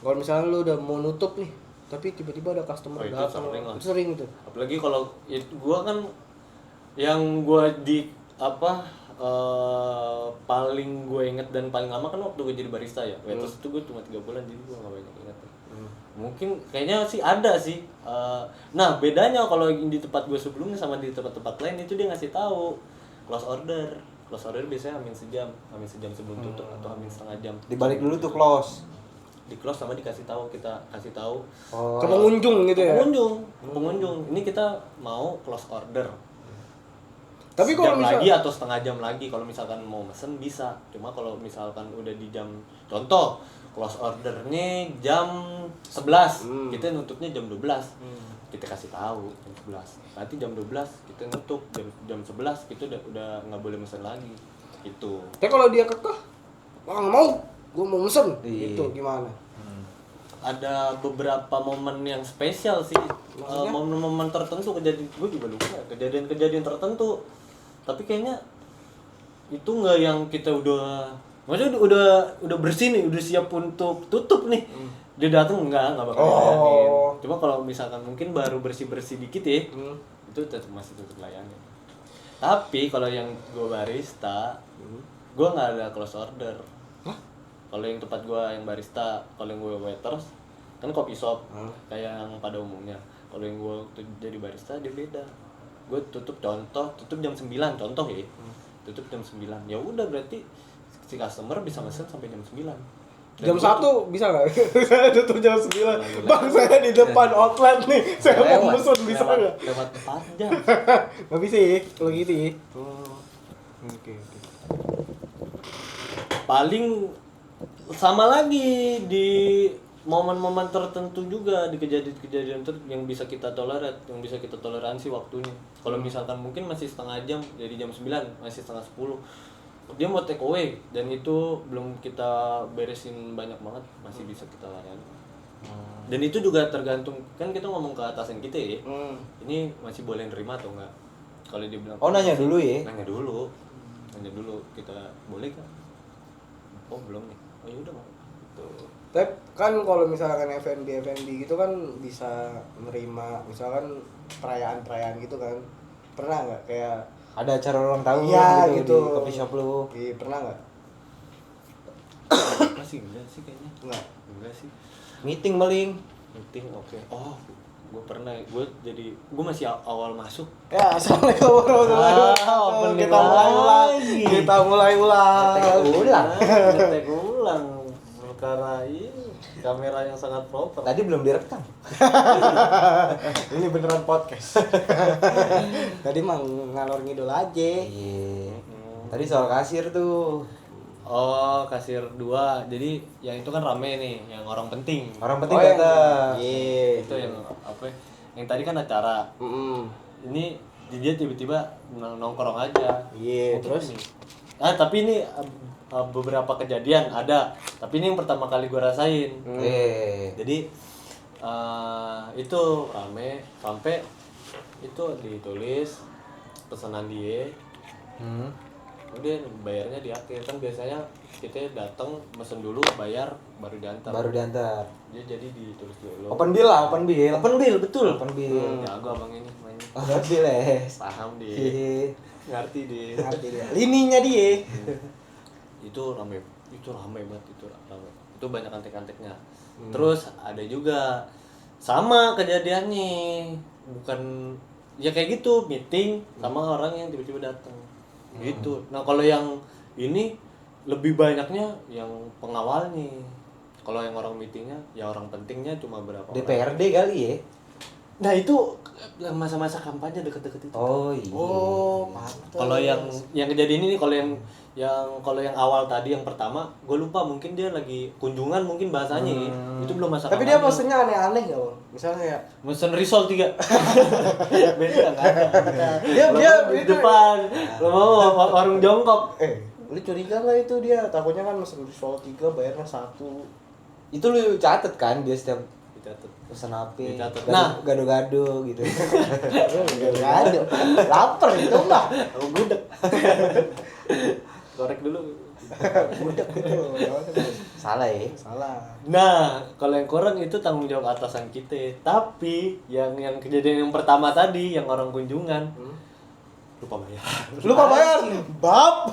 Kalau misalnya lu udah mau nutup nih, tapi tiba-tiba ada customer Itu datang. sering lah. Sering itu. Apalagi kalau gue kan yang gue di paling gue inget dan paling lama kan waktu gue jadi barista ya. Waiters itu gue cuma 3 bulan, jadi gue gak banyak inget. Mungkin kayaknya sih ada sih. Nah bedanya kalau di tempat gue sebelumnya sama di tempat-tempat lain itu dia ngasih tahu close order. Close order biasanya hamin sejam sebelum tutup atau hamin setengah jam. Dibalik dulu tuh close. Di close sama dikasih tahu, kita kasih tahu Ke pengunjung gitu ya. pengunjung. Ini kita mau close order. Tapi kalau jam lagi atau setengah jam lagi, kalau misalkan mau mesen bisa. Cuma kalau misalkan udah di jam, contoh close ordernya jam 11, kita nutupnya jam 12. Kita kasih tahu jam 11. Nanti jam 12 kita nutup, jam 11 kita udah nggak boleh mesen lagi. Itu. Tapi kalau dia kekeh, nggak mau, gue mau mesen. Iya. Itu gimana? Ada beberapa momen yang spesial sih. Maksudnya? Momen-momen tertentu, gue juga lupa kejadian-kejadian tertentu. Tapi kayaknya itu nggak yang kita maksudnya udah bersih nih, udah siap untuk tutup nih. Dia datang nggak bakal dilayanin. Cuma kalau misalkan mungkin baru bersih dikit ya, itu masih tetap layanin. Tapi kalau yang gue barista, gue nggak ada close order. Kalau yang tempat gue yang barista, kalau yang gue waiters kan kopi shop kayak yang pada umumnya. Kalau yang gue jadi barista dia beda. Gue tutup jam 9 contoh ya. Tutup jam 9. Ya udah berarti si customer bisa mesen sampai jam 9. Jam 1 bisa nggak? Saya tutup jam 9. Bang saya di depan outlet nih. Saya mau mesen bisa nggak? Lewat 4 jam. Nggak bisa ya kalau gitu ya. Oke. Paling sama lagi di momen-momen tertentu juga, di kejadian-kejadian yang bisa kita toleransi waktunya. Kalau misalkan mungkin masih setengah jam, jadi jam 9, masih setengah 10. Dia mau take away dan itu belum kita beresin banyak banget, masih bisa kita layani. Dan itu juga tergantung, kan kita ngomong ke atasan kita ya. Ini masih boleh nerima atau enggak? Kalau dia bilang Nanya dulu ya. Nanya dulu kita boleh kan? Oh belum nih. Oh ya udah mau. Gitu. Tapi kan kalau misalkan F&B gitu kan bisa menerima misalkan perayaan gitu kan. Pernah nggak kayak Ada acara ulang tahun iya, gitu, di coffee shop lu. Iya, pernah nggak? Masih enggak sih kayaknya. Enggak sih. Meeting paling. Oke. Oh, gue masih awal masuk. Ya, assalamualaikum warahmatullahi wabarakatuh. Kita mulai ulang. Ngetek ulang. Karena kamera yang sangat proper. Tadi belum direkam. Ini beneran podcast. Tadi mah ngalor ngidul aja. Iya. Tadi soal kasir tuh. Oh, kasir 2. Jadi yang itu kan rame nih, yang orang penting. Orang penting datang. Iya. Itu yang apa? Yang tadi kan acara. Ini dia tiba-tiba nongkrong aja. Iya, terus Ini. Tapi ini beberapa kejadian ada. Tapi ini yang pertama kali gue rasain. Jadi itu rame sampai itu ditulis pesanan dia. Kemudian bayarnya di akhir, kan biasanya kita datang mesen dulu, bayar baru diantar. Dia jadi ditulis dulu. Open bill, betul. Open bill. Jago abang ini mainnya. Open bill Paham dia. Iya. Ngerti dia. lininya dia. Itu rame banget itu rame. Itu banyak antek-anteknya. Terus ada juga sama kejadiannya, bukan ya kayak gitu, meeting sama orang yang tiba-tiba datang. Gitu. Nah, kalau yang ini lebih banyaknya yang pengawalnya. Kalau yang orang meetingnya, ya orang pentingnya cuma berapa DPRD orang. kali ya. Nah itu masa-masa kampanye deket-deket itu. Oh iya. Oh, pantes. Kalau yang kejadian ini, kalau yang awal tadi yang pertama, gue lupa, mungkin dia lagi kunjungan mungkin bahasanya. Itu belum masa Tapi dia kampanye. pesennya aneh-aneh enggak, Bang? Misalnya kayak Mesen risol 3. Beda enggak ada. dia Di itu depan. Lo mau warung jongkok. lu curiga nggak itu dia? Takutnya kan mesen risol 3 bayarnya 1. Itu lu catet kan dia setiap Dicatat. pesan apa? Dicatat. Nah, gado-gado gitu. Enggak ada. Lapar itu mah. Gudeg. Korek dulu. Budak gitu. Salah ya. Salah. Nah, kalau yang kurang itu tanggung jawab atasan kita. Tapi yang kejadian yang pertama tadi, yang orang kunjungan, lupa bayar. Lupa bayar. Bab.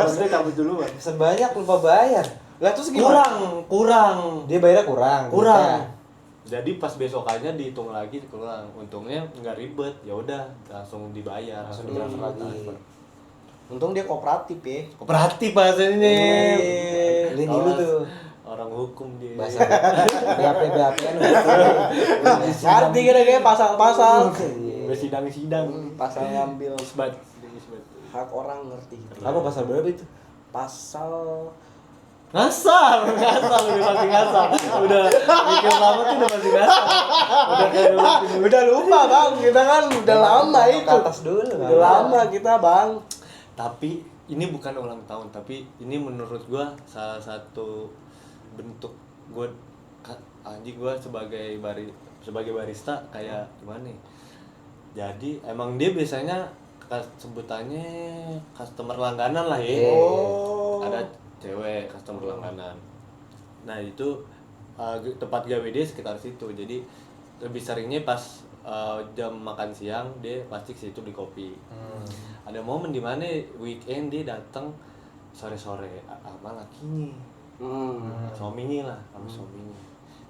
Maksudnya cabut duluan. Pesan banyak lupa bayar. Lah terus gimana? Kurang. Dia bayarnya kurang. Kurang. Jadi pas besokannya dihitung lagi kurang. Untungnya nggak ribet. Ya udah, langsung dibayar. Langsung ditransfer lagi. Untung dia kooperatif ya. Kooperatif bahasanya. Ini dulu tuh. Orang hukum dia. Bahasa BAP kan. Ngerti kira-kira pasal-pasal. Bersidang-sidang. Pasal ngambil Isbat. hak orang ngerti. Apa pasal berapa itu? Pasal Ngasal udah pasti ngasal. Udah mikir lama tuh udah pasti ngasal. Udah kayak udah lupa bang, kita kan udah lama Ke itu. atas dulu. Udah lama kita bang. Tapi ini bukan ulang tahun, tapi ini menurut gua salah satu bentuk gua anjing gua sebagai barista kayak gimana nih. Jadi emang dia biasanya sebutannya customer langganan lah ya. Oh. Ada cewek customer langganan. Nah itu tempat gawe dia sekitar situ. Jadi lebih seringnya pas jam makan siang dia pasti ke situ beli kopi. Ada momen di mana weekend dia datang sore-sore sama lakinya. Suaminya lah, sama suaminya.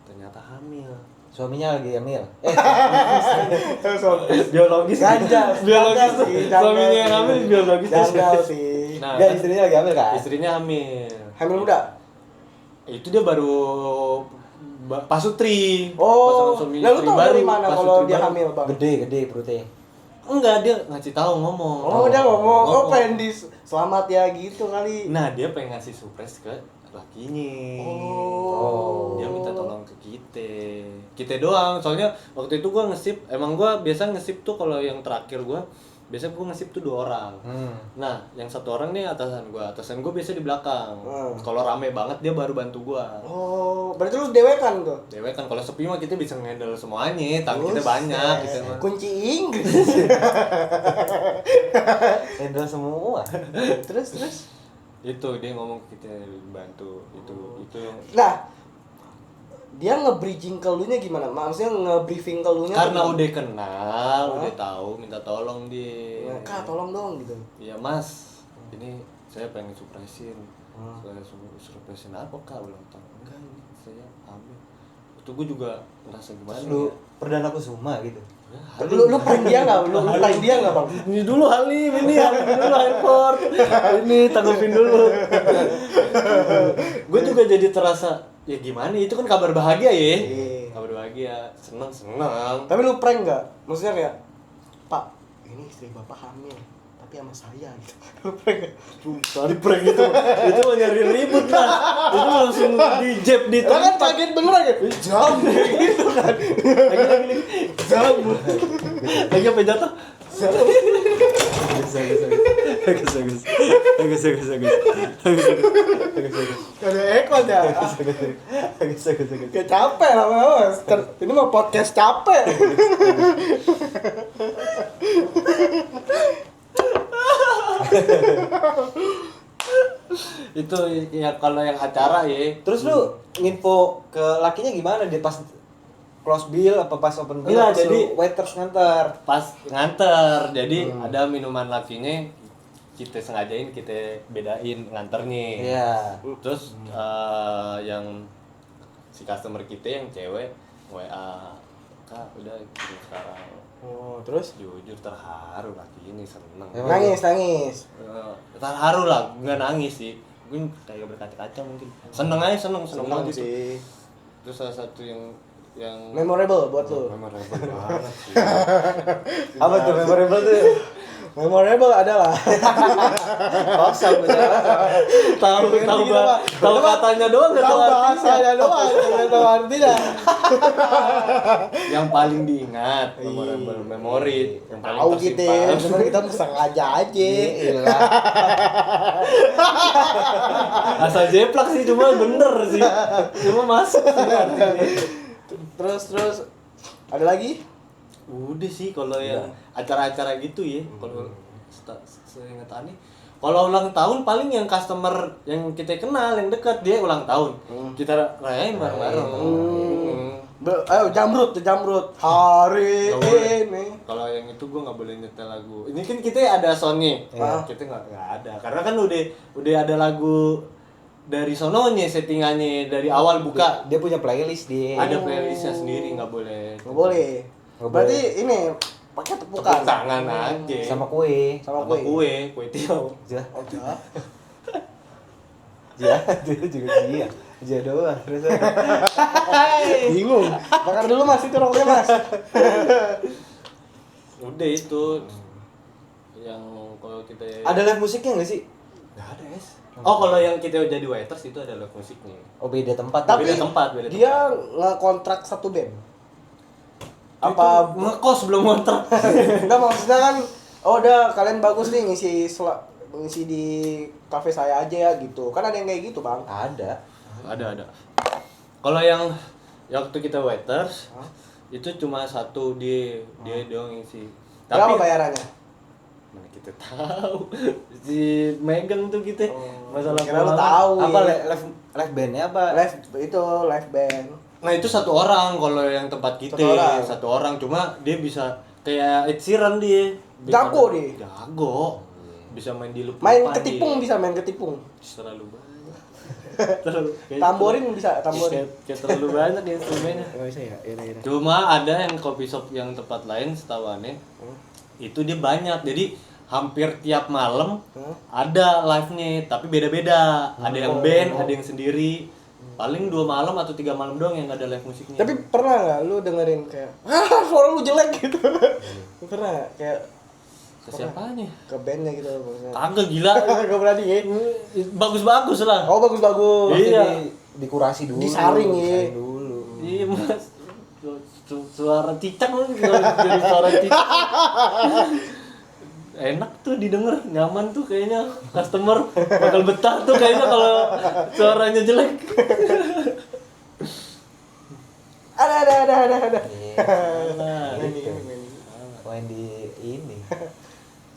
Ternyata hamil. Suaminya lagi hamil. Biologis. Ganjal. Biologis. Sih, Suaminya yang hamil biologis. Janggal sih. Nah, Enggak, istrinya lagi hamil kan? istrinya hamil. Hamil muda. Itu dia baru pasutri. Oh. Pasangan suami Lalu istri tau baru, dari mana pasutri kalau dia baru. hamil bang? Gede perutnya. Enggak, dia ngasih tahu ngomong. Oh dia ngomong. Oh pengen selamat ya gitu kali. Nah, dia pengen ngasih surprise ke lakinya. Oh. Dia minta tolong ke kita doang. Soalnya waktu itu gua nge-ship, emang gua biasa nge-ship tuh kalau yang terakhir gua biasa gua nge-ship tuh 2 orang. Nah, yang 1 orang nih atasan gua biasa di belakang. Kalau rame banget dia baru bantu gua. Oh, berarti lu dewekan tuh? Dewe kan kalau sepi mah kita bisa ngendel semuanya, tapi kita banyak gitu mah. Kunci Inggris. Handle semua. Terus. Itu dia ngomong kita bantu itu yang Nah, dia nge-bridging ke lunya gimana? Maksudnya nge-briefing ke lunya karena tuh udah kenal, udah tahu, minta tolong dia. gimana? Kak, tolong dong gitu. Iya mas, ini saya pengen surprisein. Saya surprisein apa kak ulang tahun? Enggak, ini saya hamil. Itu gue juga ngerasa gimana Lu ya. perdana kusuma gitu. Lu prank dia nggak? Lu prank dia nggak bang? Ini dulu Halim dulu airport. Ini tanggupin dulu. Gue juga jadi terasa ya gimana? Itu kan kabar bahagia ya. Iya. Kabar bahagia, seneng. Tapi lu prank nggak? Maksudnya kayak, Pak, ini istri bapak hamil, tapi sama saya gitu. Lu prank nggak? Tadi prank itu mah nyari ribut lah. Itu langsung di jab di Lah kan kaget beneran ya? Jam gitu kan. lagi Jam. lagi apa jatuh? Ada ekor ya. Kayak capek lama-lama. Ini mah podcast capek. Itu ya kalau yang acara ya. Terus lu nginfo ke lakinya gimana? Dia pas close bill apa pas open bill? Enggak, Pas jadi lu waiters nganter. pas nganter. Jadi ada minuman lakinya kita sengajain kita bedain nganternya. Iya. Terus yang si customer kita yang cewek WA, Kak udah kirim sekarang. Oh, terus Jujur terharu laki ini seneng. nangis. Terharu lah, nggak nangis sih. Gue kayak berkaca-kaca mungkin. Seneng aja seneng Seneng banget itu. sih. Terus salah satu yang yang Memorable buat lu. memorable banget sih. Apa tuh memorable tuh? Memorable adalah Kosong tahu katanya doang nggak tahu tahu bahasanya doang, enggak tahu artinya. yang paling diingat memorable memori yang paling Tahu gitu, tersimpan. cuman kita sengaja aja. Iyalah. Asal jeplak sih cuma bener sih cuma masuk sih artinya. Terus ada lagi? Udah sih kalau yang acara-acara gitu ya kalau seingat aneh kalau ulang tahun paling yang customer yang kita kenal yang dekat dia ulang tahun kita rayain bareng-bareng. Ayo jamrut hari Nggak boleh. ini. Kalau yang itu gue nggak boleh nyetel lagu. Ini kan kita ada soundnya, kita nggak ada. Karena kan udah ada lagu dari sononya settingannya dari awal buka. Dia punya playlist dia. Ada playlistnya sendiri nggak boleh. Nggak boleh. Nggak Berarti ini pakai Tepuk tepukan. tangan aja. Sama kue. Sama Sama kue. kue tiaw. Ja. Oh, jah. Ja, dia juga dia. Ja doang. Terus Bingung. Bakar dulu Mas itu rokoknya Mas. Udah itu yang kalau kita ada live musiknya nggak sih? nggak ada es. Oh kalau yang kita jadi waiters itu ada live musiknya. Oh beda tempat. Tapi Beda tempat. dia nge-kontrak satu band. Apa ngekos belum ngontrak? enggak maksudnya kan oh udah kalian bagus nih ngisi di kafe saya aja ya gitu. Kan ada yang kayak gitu, Bang. Ada. Ada. Kalau yang waktu kita waiters itu cuma satu dia doang ngisi. Berapa bayarannya? Mana kita tahu. Si Megan tuh kita masalah kira lu keuangan. tahu. Apa ya. live bandnya apa? Live band. Nah itu satu orang kalau yang tempat kita satu orang cuma dia bisa kayak Ed Sheeran dia. Jago dia. Jago. Bisa main di loop. Main ketipung bisa main ketipung. Terlalu banyak. Tamborin bisa tamborin. Kayak terlalu banyak instrumennya. Enggak bisa ya. Iya. Cuma ada yang coffee shop yang tempat lain setahu aneh. Itu dia banyak. Jadi hampir tiap malam ada live-nya tapi beda-beda. Ada yang band, ada yang sendiri. Paling 2 malam atau 3 malam doang yang ada live musiknya. Tapi pernah nggak lu dengerin kayak suara lu jelek gitu? Pernah nggak? Kayak ke siapanya? ke bandnya gitu maksudnya. Kagak gila. Gak berani ya. Bagus-bagus lah. Oh bagus. Iya. Dikurasi dulu. Disaring ya. dulu. Iya mas. Suara cicak lu jadi suara cicak. Enak tuh didengar, nyaman tuh kayaknya customer bakal betah tuh kayaknya kalau suaranya jelek. Ada. Nah, Ini. Main di ini.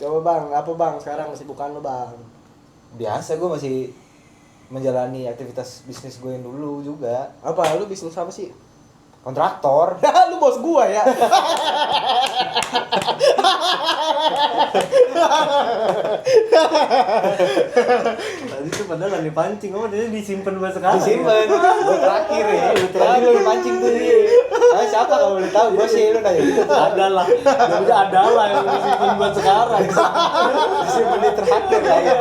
Coba Bang, apa Bang sekarang kesibukan lu Bang? Biasa gue masih menjalani aktivitas bisnis gue yang dulu juga. Apa lu bisnis apa sih? Kontraktor. Lu bos gua ya. tadi tuh padahal lagi pancing, dia disimpan buat sekarang. Disimpan. Gue terakhir ya. Terakhir lu pancing tuh dia. Nah, siapa kalau boleh tahu? Gue sih lu nanya gitu. Adalah, jadi adalah yang disimpan buat sekarang. Disimpan di terakhir lah ya.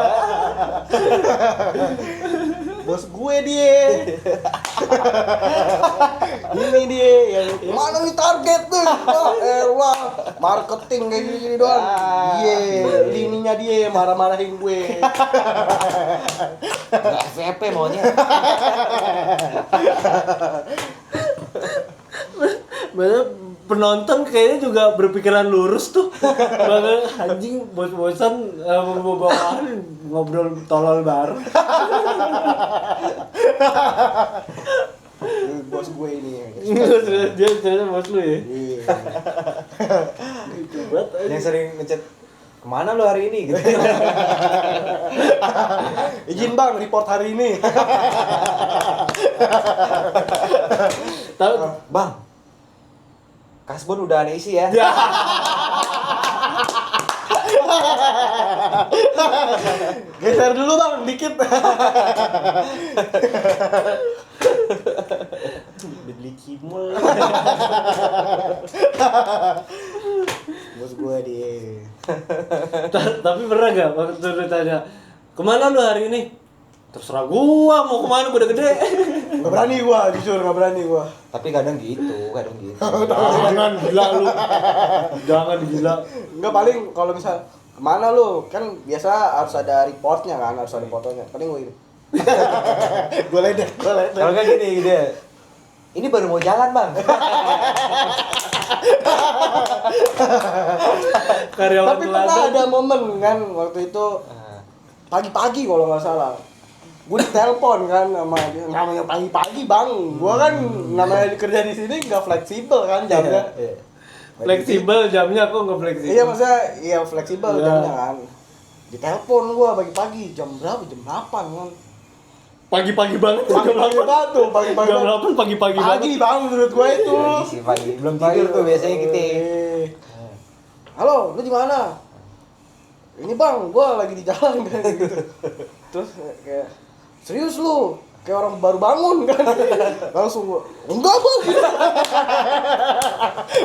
Bos gue dia. Ini dia yang mana nih target tuh? Elah, marketing kayak gini doang. Iya, lininya dia marah-marahin gue. Enggak FVP maunya. Banyak penonton kayaknya juga berpikiran lurus tuh. Banget anjing bos-bosan bawahan ngobrol tolol bareng. Bos gue ini. Dia ternyata bos lu ya. Iya. Yang sering ngechat kemana lu hari ini gitu. Izin Bang, report hari ini. Tahu Bang, kasbon udah aneh isi ya. Geser dulu Bang, dikit. beli kimul. Bos gue dia. Tapi pernah gak waktu lu tanya kemana lu hari ini? Terserah gua mau kemana, gua udah gede. Nggak berani gua, jujur nggak berani gua. Tapi kadang gitu. Jangan gila lu. Jangan gila. Nggak, paling kalau misal kemana lu, kan biasa harus ada reportnya kan, harus ada fotonya. Paling gua ini. Gua ledek. Kalau kan gini dia. Ini baru mau jalan, Bang. Karyawan Tapi pernah ada momen kan waktu itu pagi-pagi kalau nggak salah. Gue ditelepon kan sama dia, namanya pagi-pagi bang, gue kan namanya kerja di sini nggak fleksibel kan jamnya. Fleksibel jamnya, kok nggak fleksibel? Iya maksudnya, iya fleksibel Iya. jamnya kan. Ditelepon gue pagi-pagi, jam berapa? Jam 8 kan. Pagi-pagi banget. Pagi-pagi banget tuh, pagi-pagi Jam banget. 8 pagi-pagi banget. Pagi bang menurut gue itu. Pagi. Belum tidur tuh biasanya kita. Halo, lu di mana? Ini bang, gue lagi di jalan kan gitu. Terus kayak serius lu? Kayak orang baru bangun kan. Langsung gua, enggak bang.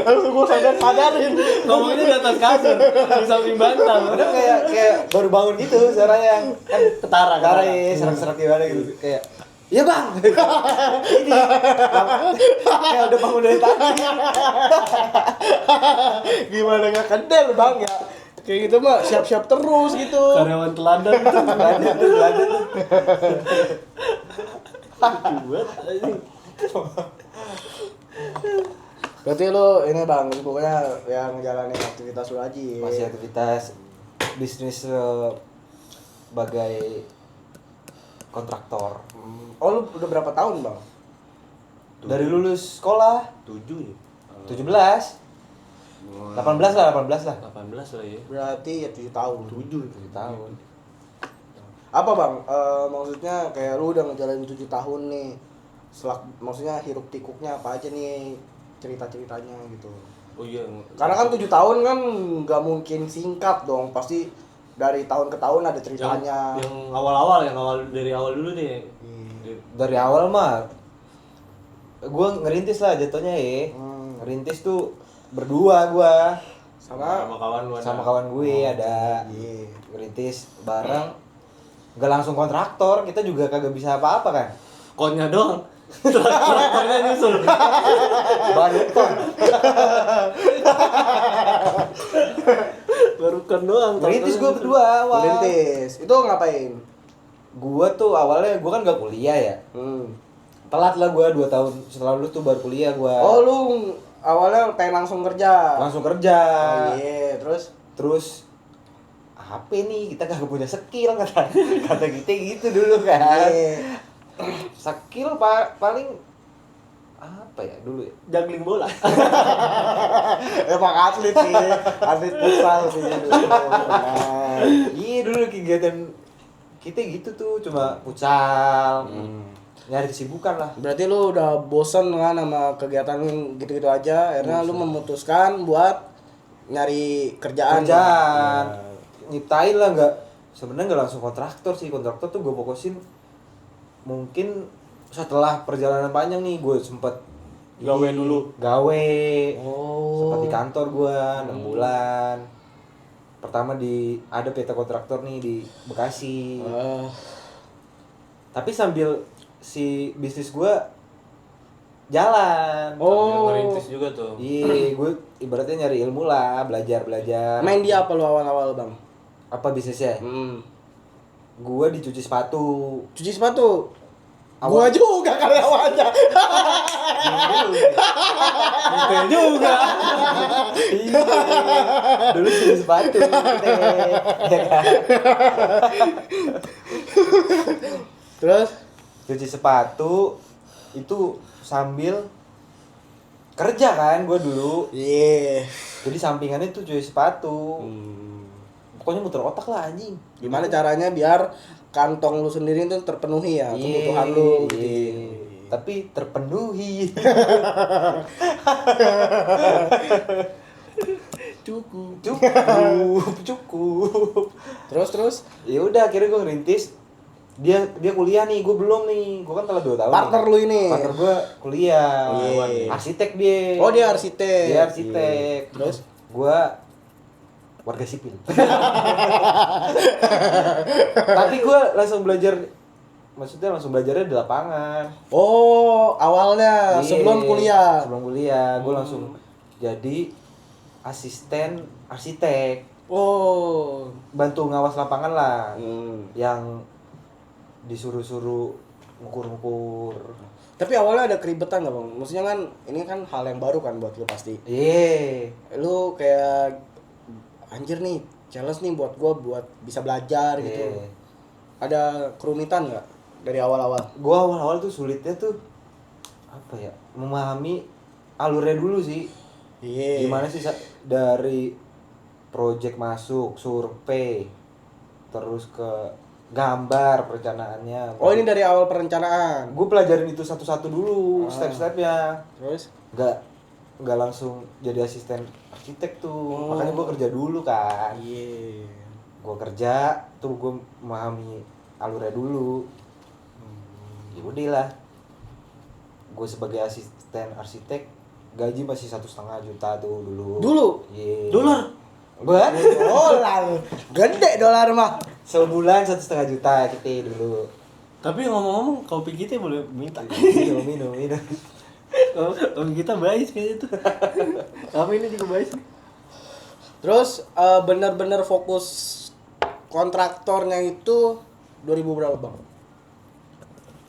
Langsung gua sadarin. Ngomongnya di atas kasur, di samping bantal. Udah kayak baru bangun gitu suaranya. Kan Ketara. ya, serak-serak gimana gitu. Kayak iya bang. Ini kayak udah bangun dari tadi. Gimana nggak kendel bang ya? Kayak gitu mah siap-siap terus gitu. Karyawan teladan itu. Teladan tuh. Buat anjing. Berarti lu ini bang, pokoknya yang ngejalanin aktivitas lu aja. Masih aktivitas bisnis sebagai kontraktor. Oh lu udah berapa tahun bang? Dari lulus sekolah 7 ya? 17. 18 lah. 18 lah ya. Berarti ya 7 tahun. 7 tahun. Apa bang? Maksudnya kayak lu udah ngejalanin 7 tahun nih. Maksudnya hiruk pikuknya apa aja nih cerita-ceritanya gitu. Oh iya. Karena kan 7 tahun kan nggak mungkin singkat dong. Pasti dari tahun ke tahun ada ceritanya. Yang awal-awal, dari awal dulu nih. Dari awal mah gue ngerintis lah jatuhnya ya. Ngerintis tuh berdua gue Sama kawan lu. sama kawan gue ada iya. ngerintis bareng. Gak langsung kontraktor, kita juga kagak bisa apa-apa kan. Konnya doang. Traktornya nyusul. Baru kon. Baru kon doang. Ngerintis gue berdua awal. Ngerintis. Itu ngapain? Gue tuh awalnya gue kan gak kuliah ya. Telat lah gue 2 tahun setelah lulus tuh baru kuliah gue. Oh lu awalnya pengen langsung kerja. Langsung kerja. Oh iya, Terus apa nih, kita kagak punya skill kata kita gitu dulu kan. Iya. Skill paling apa ya dulu ya? Juggling bola. Emang atlet sih, atlet futsal sih dulu. Nah. Iya dulu kegiatan kita gitu tuh, cuma futsal. Nyari kesibukan lah. Berarti lu udah bosen kan sama kegiatan gitu-gitu aja, akhirnya lu memutuskan buat nyari kerjaan. Nyiptain lah, sebenarnya nggak langsung kontraktor sih. Kontraktor tuh gue fokusin mungkin setelah perjalanan panjang nih, gue sempet Gawe dulu. Sempet di kantor gue 6 bulan. Pertama ada PT kontraktor nih di Bekasi. Tapi sambil si bisnis gue jalan. Ngerintis juga tuh. Iya, gue ibaratnya nyari ilmu lah, belajar. Main di apa lu awal-awal, Bang? Apa bisnisnya? Gue dicuci sepatu. Cuci sepatu. Awal. Gua juga karyawannya. Oke juga. Iya. Dulu cuci sepatu. Terus Cuci sepatu itu sambil kerja kan gue dulu. iya. Jadi sampingannya tuh cuci sepatu. Pokoknya muter otak lah anjing. Gimana caranya biar kantong lu sendiri itu terpenuhi ya, kebutuhan lu gitu. Tapi terpenuhi. Cukup. Terus Ya udah akhirnya gue ngerintis. Dia kuliah nih, gue belum nih. Gue kan telah 2 tahun. partner nih. lu ini. Partner gue kuliah. Iya. Arsitek dia. Oh, dia arsitek. Dia arsitek. Terus gue warga sipil. Tapi gue langsung belajar maksudnya langsung belajarnya di lapangan. Oh, awalnya Iya, sebelum kuliah. Sebelum kuliah, gue langsung jadi asisten arsitek. Oh. Bantu ngawas lapangan lah. Yang disuruh-suruh ngukur-ngukur. Tapi awalnya ada keribetan nggak bang? Maksudnya kan ini kan hal yang baru kan buat lu pasti. Iya. Lu kayak anjir nih, challenge nih buat gua buat bisa belajar gitu. Iya. Ada kerumitan nggak dari awal-awal? Gue awal-awal tuh sulitnya tuh apa ya, memahami alurnya dulu sih. Iya. Gimana sih dari project masuk, survei, terus ke gambar perencanaannya. Oh ini dari awal perencanaan. Gue pelajarin itu satu-satu dulu, step-stepnya. Terus? Nggak langsung jadi asisten arsitek tuh. Makanya gue kerja dulu kan. Iya. Gue kerja tuh gue memahami alurnya dulu. Ya udah lah, gue sebagai asisten arsitek gaji masih 1,5 juta tuh dulu. Iya. Dolar. Buat Dolar. Gede dolar mah. sebulan 1,5 juta kita dulu. Tapi ngomong-ngomong kopi kita boleh minta. minum. Kopi kita baik kayak itu. Kami ini juga baik. Terus bener-bener fokus kontraktornya itu 2000 berapa bang?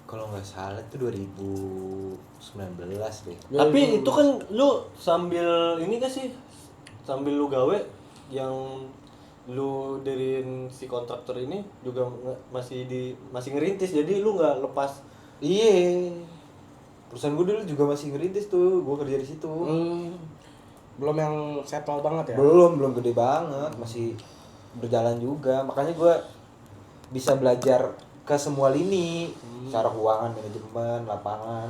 Kalau nggak salah itu 2019 deh. Tapi itu kan lu sambil ini kan sih, sambil lu gawe yang lu diriin si kontraktor ini juga masih ngerintis, jadi lu nggak lepas. Iya. Perusahaan gue dulu juga masih ngerintis tuh, gue kerja di situ. Belum yang settle banget ya? Belum gede banget, masih berjalan juga. Makanya gue bisa belajar ke semua lini, cara keuangan, manajemen, lapangan.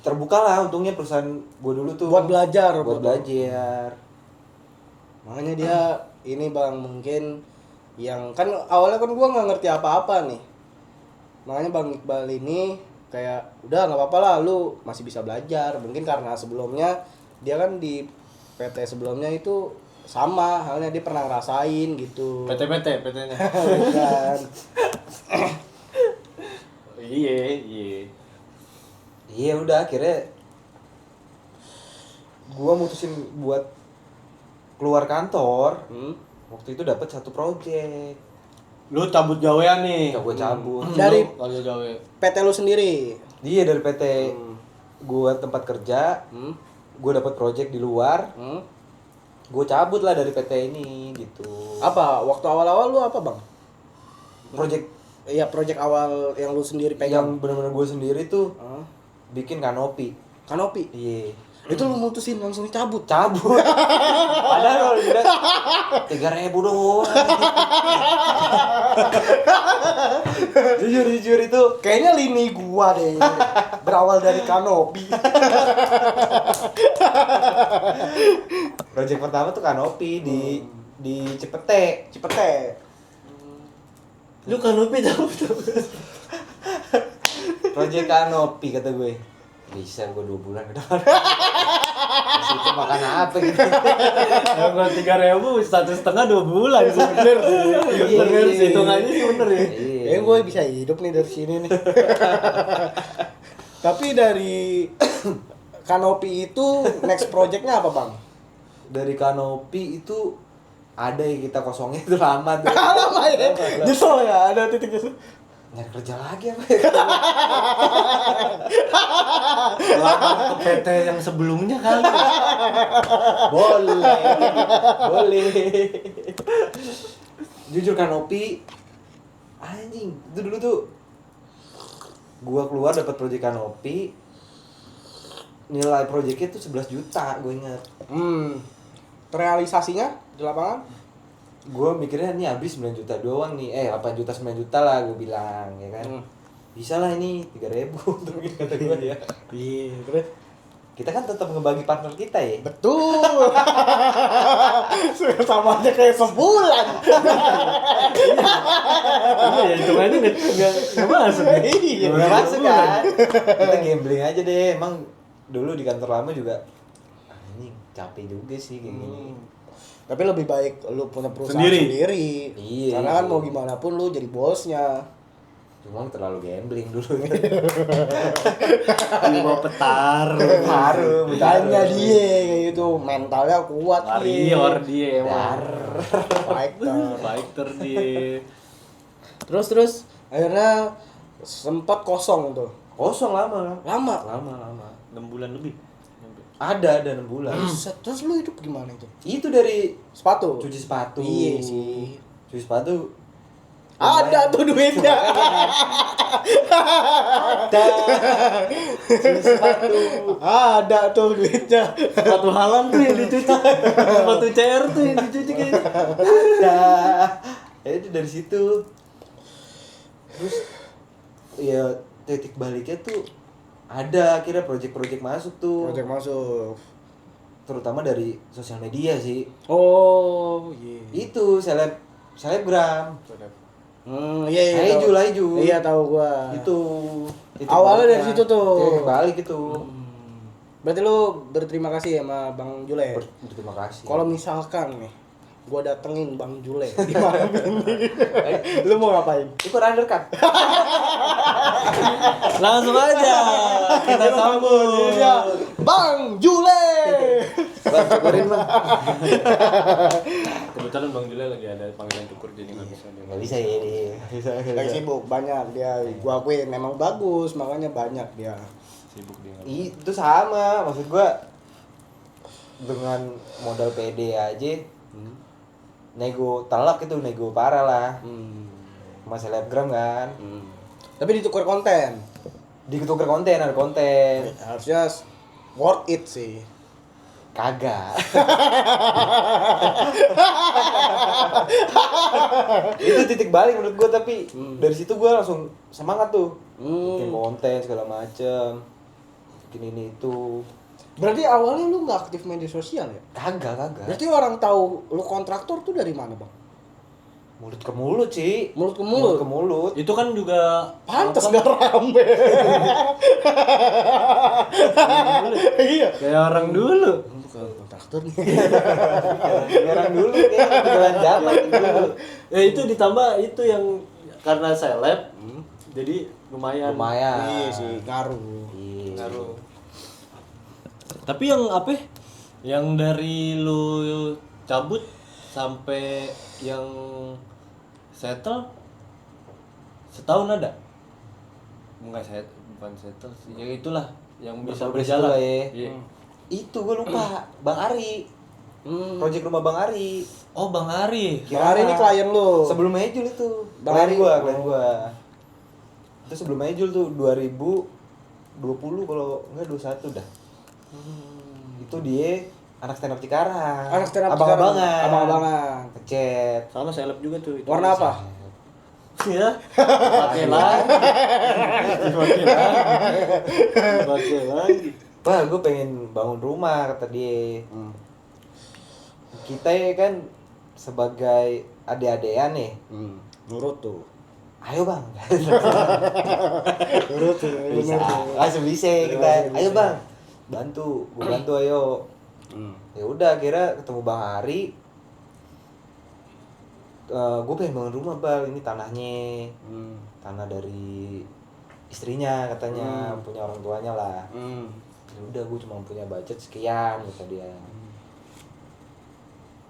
Terbuka lah untungnya perusahaan gue dulu tuh. Buat belajar. Buat belajar. Makanya dia ini bang mungkin yang kan awalnya kan gua nggak ngerti apa-apa nih. Makanya Bang Iqbal ini kayak udah nggak apa-apa lah lu masih bisa belajar. Mungkin karena sebelumnya dia kan di PT sebelumnya itu sama halnya dia pernah ngerasain gitu. PT-nya. Kan. Iya udah akhirnya gua mutusin buat keluar kantor. Waktu itu dapat satu project. Lu cabut gawean nih. Gua cabut. Dari kalau gawe. PT lu sendiri. Iya dari PT gua tempat kerja. Gua dapat project di luar. Gua cabut lah dari PT ini gitu. Apa? Waktu awal-awal lu apa, Bang? Project Iya, project awal yang lu sendiri pegang. yang benar-benar gua sendiri tuh bikin kanopi. Kanopi. Iya. Itu lu mutusin langsung cabut. Cabut. Padahal kalau udah 3.000 doang. Jujur itu Kayaknya lini gua deh. Berawal dari kanopi. project pertama tuh kanopi di Cipete. Cipete. Lu kanopi cabut. Project kanopi kata gue. Bisa gue 2 bulan ke depan. Terus itu makan apa gitu. Kalau 3.000 1,5 2 bulan sih bener. Bener sih hitungannya sih bener ya. Kayaknya gue bisa hidup nih dari sini nih. Tapi dari kanopi itu next projectnya apa, Bang? Dari kanopi itu ada yang kita kosongnya itu lama tuh. Lama ya? Nyesel ya? Ada titik nyesel? Nyari kerja lagi apa ya? Lamar ke PT yang sebelumnya kali. Boleh. Jujur kanopi anjing, itu dulu tuh gua keluar dapat proyek kanopi. Nilai proyeknya tuh 11 juta, gue inget. Realisasinya di lapangan? Gue mikirnya nih habis 9 juta doang nih, 8 juta 9 juta lah gue bilang, ya kan. Bisa lah ini 3.000 tuh kata gue ya. Iya, terus Kita kan tetap ngebagi partner kita ya. betul. Sama aja kayak sebulan. Iya, hitungannya enggak masuk ya. Iya, Nggak masuk kan. Kita gambling aja deh. Emang dulu di kantor lama juga anjing capek juga sih kayak gini. Tapi lebih baik lu punya perusahaan Sendiri. sendiri. Iya. Karena kan mau gimana pun lu jadi bosnya. Cuma terlalu gambling dulu. Mau petar. Harum. Tanya dia kayak gitu, mentalnya kuat Warrior dia emang. Fighter. Fighter dia. Terus akhirnya sempat kosong tuh. Kosong lama. Lama. 6 bulan lebih. Ada 6 bulan. Buset, terus lu hidup gimana itu? Itu dari Sepatu. cuci sepatu. Iya sih. Cuci sepatu. Ada tuh duitnya. Cuci sepatu. Ada tuh duitnya. Sepatu halam tuh yang dicuci. Sepatu CR tuh yang dicuci kayaknya. Ada. Ya itu dari situ. Terus ya titik baliknya tuh ada akhirnya project masuk tuh. Project masuk. Terutama dari sosial media sih. Oh, iya. Itu selebgram. Iya. Laju. Iya, tahu gua. Itu titik Awalnya dari baliknya. situ tuh. Titik balik itu. Berarti lu berterima kasih sama Bang Jule. Berterima kasih. Kalau misalkan nih gua datengin Bang Jule di malam ini, lu mau ngapain? ikut undercut. Langsung aja kita sambut. Iya, Bang Jule. Bang, cobain bang. Kebetulan Bang Jule lagi ada panggilan tukur jadi nggak bisa dia. Nggak bisa ya dia. Lagi sibuk banyak dia. Gua akuin memang bagus, makanya banyak dia. Sibuk dia. Itu sama, maksud gua dengan modal PD aja nego telak itu, nego parah lah. Sama selebgram kan. Tapi ditukar konten. Ditukar konten, ada konten. Harusnya worth it sih. Kagak. Itu titik balik menurut gua, tapi dari situ gua langsung semangat tuh. Bikin konten segala macem. Bikin ini itu. Berarti awalnya lu nggak aktif media sosial ya? Kagak. Berarti orang tahu lu kontraktor tuh dari mana, Bang? Mulut ke mulut sih. Mulut ke mulut. Ke mulut. Itu kan juga Pantes gak rame. Iya. kayak orang dulu. Bukan kontraktor nih. Sekarang dulu kayak jalan zaman dulu. Ya itu ditambah itu yang karena seleb. Jadi lumayan. Iya sih, ngaruh. Iya. Ngaruh. Tapi yang apa? Yang dari lu cabut sampai yang settle setahun ada? Bukan settle sih. Ya itulah yang bisa Berprogres berjalan. lah ya. Iya. Itu gue lupa, Bang Ari. Project rumah Bang Ari. Oh, Bang Ari. Bang Ari ini klien lu. Sebelum Ejul itu. Bang Klien Ari. gua. Itu sebelum Ejul tuh 2020 kalau enggak 21 dah. Itu dia anak stand up Cikarang. Anak stand up Cikarang. Abang-abangan. Abang-abangan. Ngechat. Sama seleb juga tuh. Itu Warna apa? Ya. Pakai lagi. Pakai lagi. Wah, gue pengen bangun rumah kata dia. Kita ya kan sebagai adik-adikan nih. Nurut tuh. Ayo bang. Nurut tuh. Bisa. Langsung bisa kita. Ayo bang. Bantu. Gue bantu ayo. Ya udah akhirnya ketemu Bang Ari. Gue pengen bangun rumah bang. Ini tanahnya. Tanah dari istrinya katanya. Punya orang tuanya lah. Ya udah gue cuma punya budget sekian kata dia.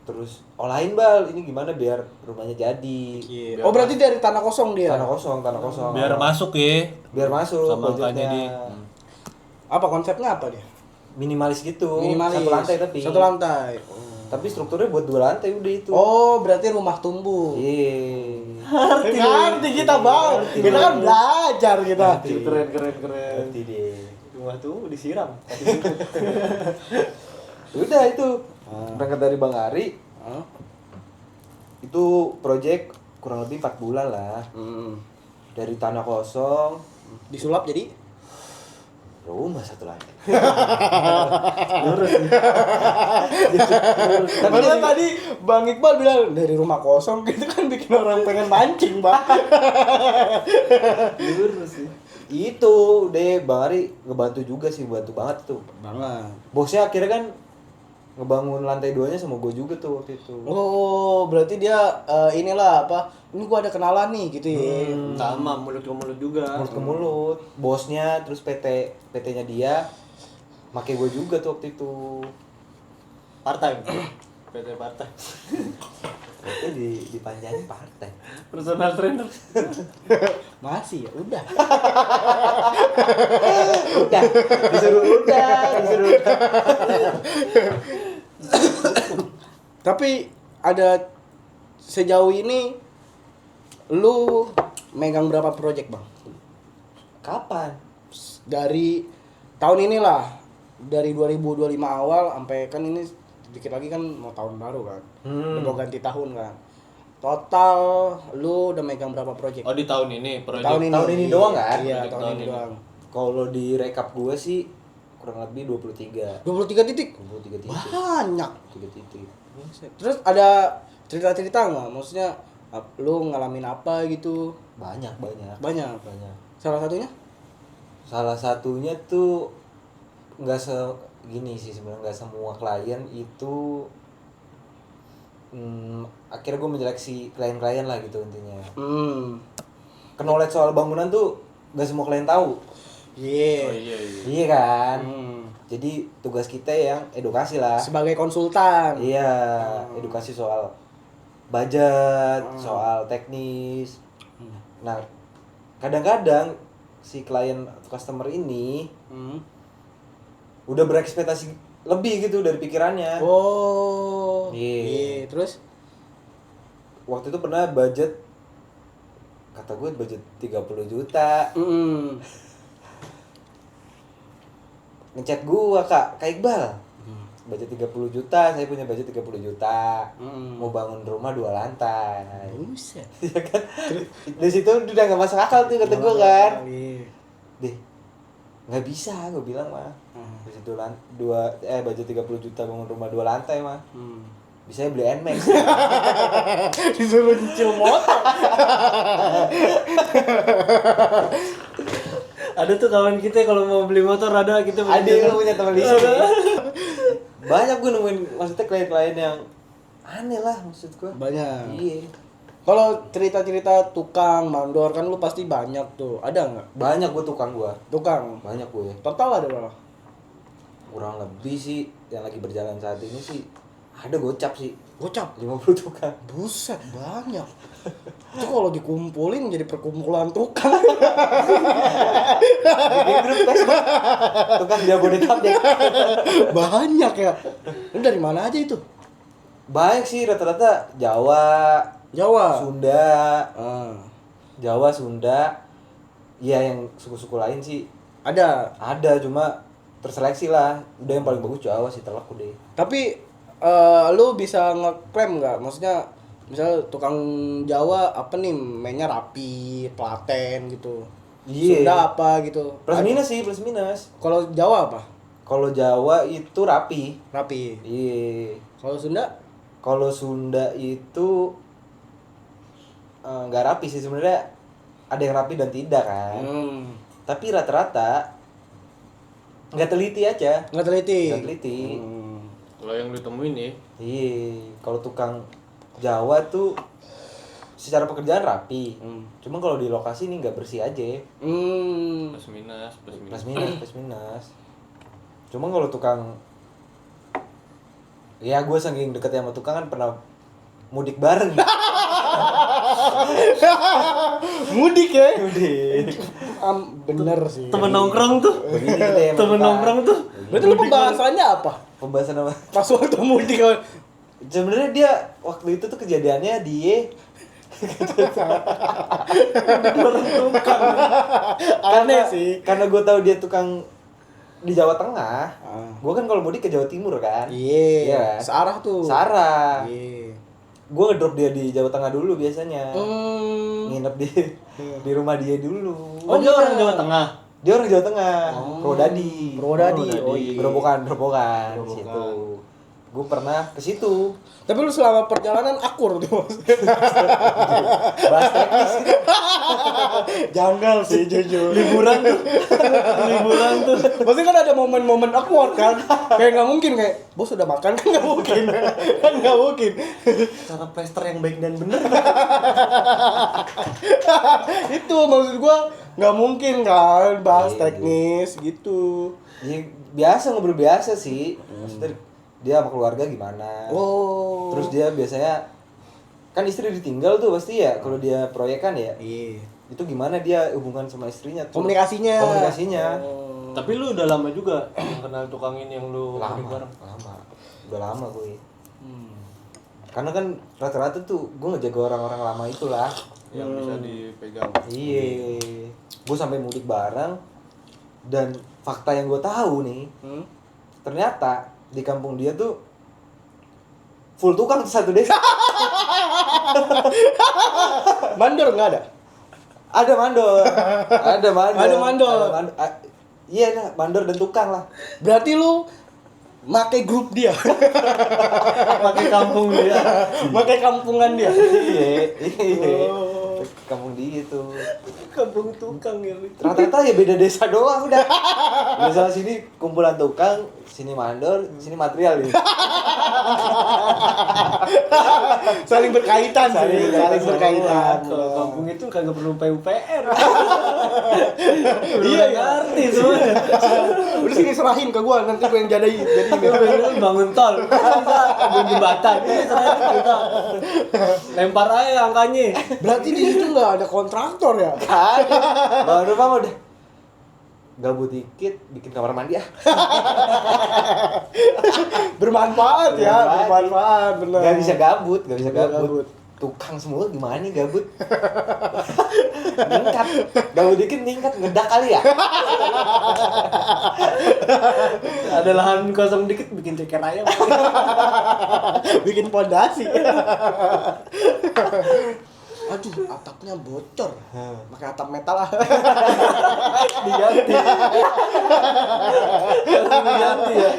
Terus olahin bal, ini gimana biar rumahnya jadi. Oh berarti dari tanah kosong dia? Tanah kosong. Biar masuk ya. Biar masuk Sama budgetnya. angkanya di. Apa konsepnya apa dia? Minimalis gitu. Minimalis. Satu lantai tapi. Satu lantai. Tapi strukturnya buat 2 lantai udah itu. Oh berarti rumah tumbuh. Iya. Ngerti kita bang. Kita kan belajar kita. Keren. Ngerti deh. Rumah tuh disiram. Udah itu. Berangkat dari Bang Ari. Itu project kurang lebih 4 bulan lah. Dari tanah kosong Disulap jadi? rumah satu lantai. Lurus nih. Tapi tadi Bang Iqbal bilang dari rumah kosong gitu kan bikin orang pengen mancing bang. Lurus sih. Itu deh Bang Ari ngebantu juga sih, bantu banget tuh. Banget. Bosnya akhirnya kan ngebangun lantai 2-nya sama gue juga tuh waktu itu. Oh, berarti dia inilah apa? Ini gua ada kenalan nih gitu ya. Sama mulut ke mulut juga. Mulut ke mulut, bosnya terus PT-nya dia make gue juga tuh waktu itu. Part-time. PT part-time. Itu dipanjangin partai. Personal trainer. Masih ya, udah. Disuruh udah. Tapi ada sejauh ini lu megang berapa project, Bang? Kapan? Dari tahun inilah, dari 2025 awal sampai kan ini dikit lagi kan mau tahun baru kan. Udah mau ganti tahun kan. Total lu udah megang berapa project? Oh, di tahun ini project. Tahun ini doang kan? Iya, Project tahun tahun ini ini. doang. Kalau di rekap gue sih kurang lebih 23 23 titik. 23 titik. Banyak. 3 titik. Terus ada cerita-cerita nggak? Maksudnya lu ngalamin apa gitu? Banyak. Banyak. Salah satunya? Salah satunya tuh nggak gini sih sebenarnya, nggak semua klien itu akhirnya gue menyeleksi klien-klien lah gitu intinya. Knowledge soal bangunan tuh nggak semua klien tahu. Iya. Oh iya. Iya kan. Jadi tugas kita yang edukasi lah. Sebagai konsultan. Iya, edukasi soal budget, soal teknis. Nah, kadang-kadang si klien atau customer ini udah berekspektasi lebih gitu dari pikirannya. Oh. Iya. Terus Waktu itu pernah budget, kata gue budget 30 juta. Ngechat gua Kak Iqbal. Budget 30 juta, saya punya budget 30 juta. Mau bangun rumah 2 lantai. buset. Ya kan? Dari situ udah gak masuk akal tuh kata gua kan. Deh, nggak bisa gue bilang mah. Budget budget 30 juta bangun rumah 2 lantai mah. Bisa beli Nmax. Disuruh nyicil motor. Ada tuh kawan kita kalau mau beli motor ada kita Ada yang punya teman di sini. Banyak gue nemuin maksudnya klien-klien yang aneh lah maksud gue. Banyak. Iya. Kalau cerita-cerita tukang mandor kan lu pasti banyak tuh. Ada nggak? Banyak gue tukang gue. Tukang. Banyak gue. Total ada berapa? Kurang lebih sih yang lagi berjalan saat ini sih ada gocap sih. Gocap. 50 tukang. Buset, banyak. Itu kalau dikumpulin jadi perkumpulan tukang. Bikin grup Facebook. Tukang Jabodetabek. Banyak ya. Ini dari mana aja itu? Banyak sih rata-rata Jawa, Jawa. Sunda. Ah. Jawa, Sunda. Ya yang suku-suku lain sih Ada. ada, cuma terseleksi lah. Udah yang paling bagus Jawa sih, telak udah. Tapi lu bisa ngeklaim nggak? Maksudnya misal tukang Jawa apa nih mainnya rapi, telaten gitu. Iya. Sunda apa gitu. Plus minus sih, plus minus. Kalau Jawa apa? Kalau Jawa itu rapi. Rapi. Iya. Kalau Sunda? Kalau Sunda itu nggak rapi sih sebenarnya. Ada yang rapi dan tidak kan. Tapi rata-rata nggak teliti aja. Nggak teliti. Nggak teliti. Kalau yang ditemuin nih, Iya. Kalau tukang Jawa tuh secara pekerjaan rapi. Cuma kalau di lokasi ini nggak bersih aja. plus minus. Plus minus. Cuma kalau tukang, ya gue saking deket sama tukang kan pernah mudik bareng. Mudik ya? Mudik. Bener sih. Temen nongkrong tuh. Begini kita ya, Temen nongkrong tuh. Berarti lu pembahasannya apa? Pembahasan apa? Pas waktu mudik kan. Sebenarnya dia waktu itu tuh kejadiannya dia Aneh sih. Karena gue tahu dia tukang di Jawa Tengah. Gue kan kalau mudik ke Jawa Timur kan. Iya. Kan? Searah tuh. Sarah. Iya. Gue ngedrop dia di Jawa Tengah dulu biasanya. Nginep di rumah dia dulu. Oh, dia orang Jawa Tengah. Dia orang Jawa Tengah. Purwodadi. Purwodadi. Oh, iya. Gerobokan situ. Gue pernah ke situ. Tapi lu selama perjalanan akur tuh. Bahas teknis. Janggal sih jujur. Liburan tuh. Pasti kan ada momen-momen awkward kan. Kayak nggak mungkin kayak bos udah makan kan nggak mungkin. Kan nggak mungkin. Cara plester yang baik dan bener. Itu maksud gua nggak mungkin kan bahas teknis gitu. Ya, biasa ngobrol biasa sih. Maksudnya dia sama keluarga gimana. Oh. Terus dia biasanya kan istri ditinggal tuh pasti ya kalau dia proyek kan ya. Iya. Itu gimana dia hubungan sama istrinya tuh. Komunikasinya. Komunikasinya. Tapi lu udah lama juga kenal tukang ini yang lu Lama. mudik bareng. Udah lama gue. Karena kan rata-rata tuh gue ngejaga orang-orang lama itulah. Yang bisa dipegang. Iya. Gue sampai mudik bareng dan fakta yang gue tahu nih, ternyata di kampung dia tuh full tukang tuh satu desa. Mandor nggak ada? Ada mandor. Ada mandor. Ada mandor. Iya lah, mandor dan tukang lah. Berarti lu make grup dia. Pakai kampung dia. Make kampungan dia. Iya. Kampung dia tuh. Kampung tukang ya. Rata-rata ya beda desa doang udah. Desa sini kumpulan tukang, sini mandor, sini material gitu. Saling berkaitan sih, Saling saling berkaitan. Kalau kampung itu kagak perlu PUPR. Iya, Udah ngerti semua. Udah sini serahin ke gua, nanti gua yang jadi ini. Bangun tol, bisa bangun jembatan. Ini ternyata kita lempar aja angkanya. Berarti di situ nggak ada kontraktor ya? Ada. Baru apa udah gabut dikit bikin kamar mandi ah. Bermanfaat ya, bermanfaat benar. Gak bisa gabut. Gabut. Tukang semua gimana nih gabut? Ningkat. Gabut dikit ningkat ngedak kali ya. Ada lahan kosong dikit bikin ceker ayam. Bikin pondasi. Aduh, atapnya bocor. Pakai atap metal lah. Diganti. Diganti ya.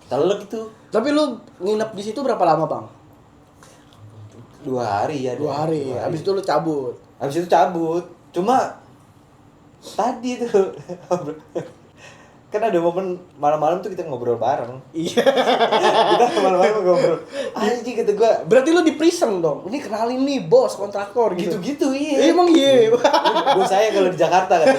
Telek itu. Tapi lu nginep di situ berapa lama, Bang? 2 hari ya. 2 hari. Habis itu lu cabut. Habis itu cabut. Cuma tadi tuh kan ada momen malam-malam tuh kita ngobrol bareng. Iya. Kita malam-malam ngobrol. Anjing kata gua, Berarti lu di prison dong. Ini kenalin nih bos kontraktor gitu. gitu-gitu iya. Emang iya. Bos saya kalau di Jakarta kan.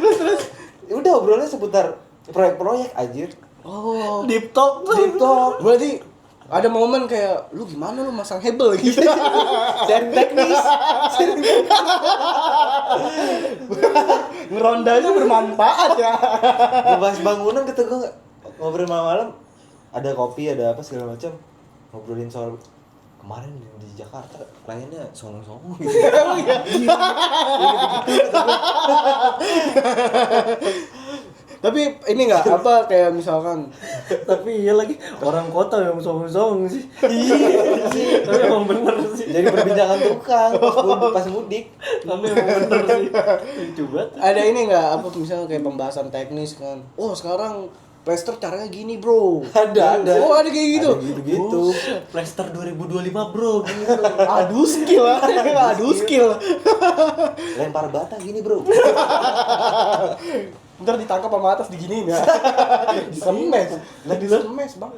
Terus udah obrolnya seputar proyek-proyek anjir. Oh. Deep talk tuh. Deep talk. Berarti ada momen kayak lu gimana lu masang hebel gitu. Dan teknis. Ngerondanya bermanfaat ya. Ngebahas bangunan kata gua ngobrol malam-malam. Ada kopi, ada apa segala macam. Ngobrolin soal kemarin di Jakarta kliennya songong-songong gitu. Emang iya. Tapi ini enggak apa kayak misalkan Tapi iya lagi orang kota yang song-song sih. Iya sih. Tapi emang bener sih. Jadi perbincangan tukang pas mudik. Tapi emang bener sih. Lucu banget. ada ini enggak apa misalnya kayak pembahasan teknis kan. Oh, sekarang plaster caranya gini, Bro. Ada. Oh, ada kayak gitu. Ada gitu-gitu. Plaster 2025 bro gitu. Aduh skill. Aduh skill. Lempar bata gini, Bro. Ntar ditangkap sama atas diginiin ya. Disemes. Lah disemes, Bang.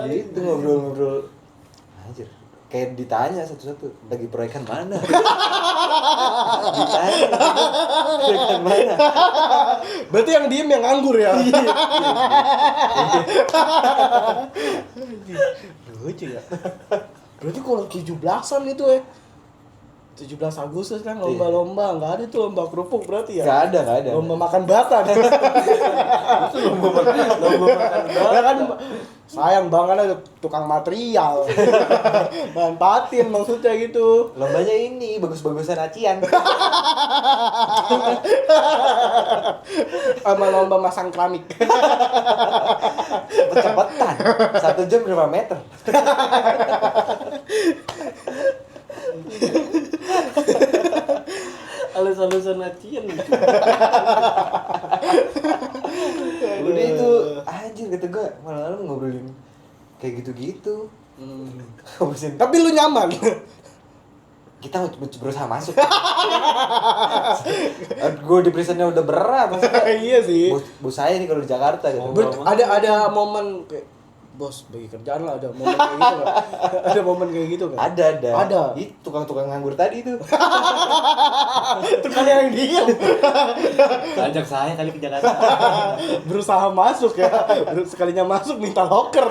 Gitu ngobrol-ngobrol. Anjir. Kayak ditanya satu-satu, lagi proyekan mana? Ditanya, proyekan mana? Berarti yang diem yang nganggur ya. Lucu ya. Berarti kalau 17-an itu 17 Agustus kan lomba-lomba, nggak ada tuh lomba kerupuk berarti ya? Nggak ada. Lomba makan bata. Lomba makan bata. Kan sayang banget ada tukang material. Manfaatin maksudnya gitu. Lombanya ini bagus-bagusan acian. Sama lomba masang keramik. Cepet-cepetan. 1 jam berapa meter? Alus-alusan acian gitu. Udah itu gitu gue malam-malam ngobrolin kayak gitu-gitu. Tapi lu nyaman. Kita berusaha masuk. Gue di prisonnya udah berat maksudnya. Iya sih. Bos saya nih kalau di Jakarta gitu. Ada momen kayak bos bagi kerjaan lah, ada momen kayak gitu nggak? Ada momen kayak gitu nggak? Ada. Itu tukang-tukang nganggur tadi tuh. Itu kan yang diem. Ajak saya kali ke Jakarta. Berusaha masuk ya. Sekalinya masuk minta loker.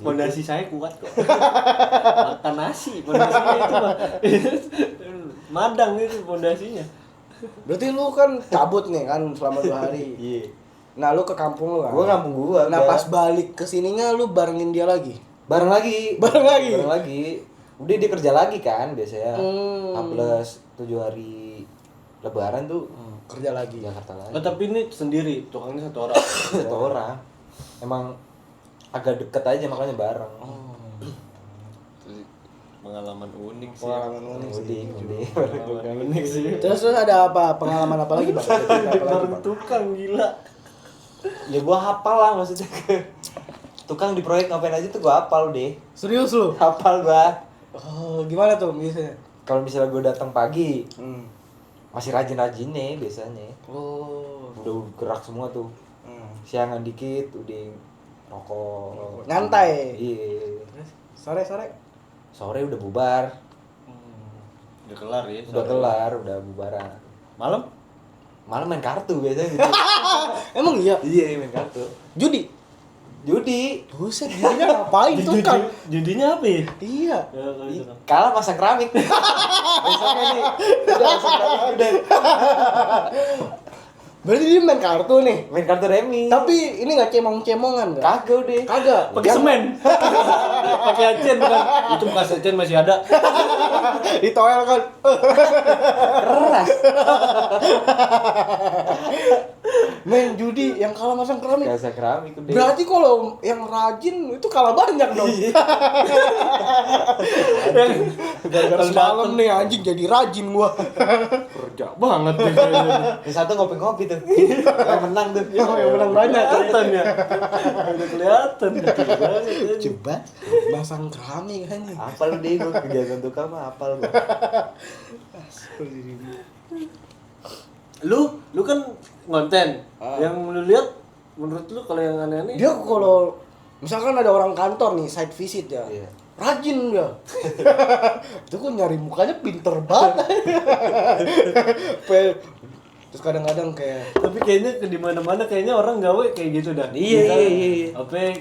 Fondasi saya kuat kok. Makan nasi, fondasinya itu mah. Madang itu fondasinya. Berarti lu kan cabut nih kan selama 2 hari. Iya. Nah lu ke kampung lu kan? Gua kampung gua. Nah udah. pas balik ke sininya lu barengin dia lagi? Bareng lagi. Udah dia kerja lagi kan biasanya. Plus 7 hari Lebaran tuh Kerja lagi. Jakarta lagi. Oh, tapi ini sendiri, tukangnya 1 orang. Satu orang. Emang agak deket aja makanya bareng. Pengalaman unik sih. Pengalaman unik sih. Pengalaman unik sih. Terus ada apa? Pengalaman apa lagi Bang? Apa lagi, Bareng Bang? tukang gila. Ya gua hafal lah maksudnya. Tukang di proyek ngapain aja tuh gua hafal deh. Serius lu? Hafal gua. Oh, gimana tuh biasanya? Kalau misalnya gua datang pagi, Hmm. masih rajin-rajin nih biasanya. Oh. Udah gerak semua tuh. Siangan dikit udah rokok. Nyantai. Iya. Sore-sore? Sore udah bubar. Udah kelar ya. Udah kelar, udah bubaran. Malam? Malah main kartu biasanya gitu. Emang iya? Iya, main kartu. Judi? Judi. Buset, judinya ngapain tuh kan? Judinya apa ya? Iya. Ya, kalau itu kan. Kalah pasang keramik. Besoknya nih. Udah pasang keramik udah. Berarti dia main kartu nih. Main kartu remi. Tapi ini nggak cemong-cemongan nggak? kagak udah. Kagak. Pakai semen. Pakai acen kan. Itu bekas acen masih ada. Di toel kan. Keras. Main judi yang kalah masang keramik. Pasang keramik udah. Berarti kalau yang rajin itu kalah banyak dong. Gara-gara semalam nih anjing jadi rajin gua. Kerja banget nih kayaknya. Yang satu ngopi-ngopi tuh. Yang menang tuh. Yang menang banyak. Kelihatan ya. Udah kelihatan. Coba masang keramik anjing. Apal deh gua kegiatan tukang mah apal gua. Lu kan konten. Yang lu lihat menurut lu kalau yang aneh-aneh Dia kalau misalkan ada orang kantor nih site visit ya. Iya. Rajin dia. Itu kok nyari mukanya pinter banget. Terus kadang-kadang kayak tapi kayaknya di mana-mana kayaknya orang gawe kayak gitu dah. Iya. Apa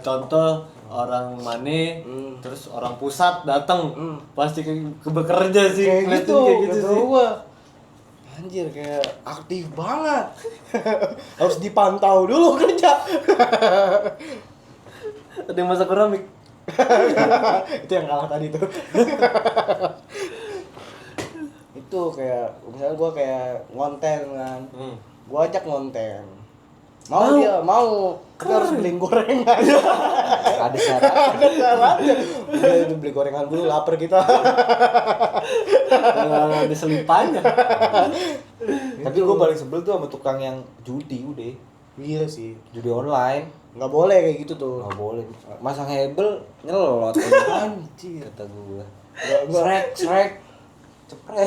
contoh orang mana terus orang pusat datang pasti ke bekerja sih kayak ngeliatin gitu, kayak gitu sih. Gua. Anjir kayak aktif banget. Harus dipantau dulu kerja. Ada yang masak keramik. Itu yang kalah tadi tuh. Itu kayak misalnya gua kayak ngonten kan. Gua ajak ngonten. Dia mau kita harus beliin gorengan. Ada syarat. Ada syaratnya. Udah itu beli gorengan dulu, lapar kita. Ada selipannya. Tapi gua paling sebel tuh sama tukang yang judi udah. Iya sih. Judi online. Nggak boleh kayak gitu tuh. Nggak boleh. Masang hebel nyelot. Anjir. Kata gua. Nggak- Srek.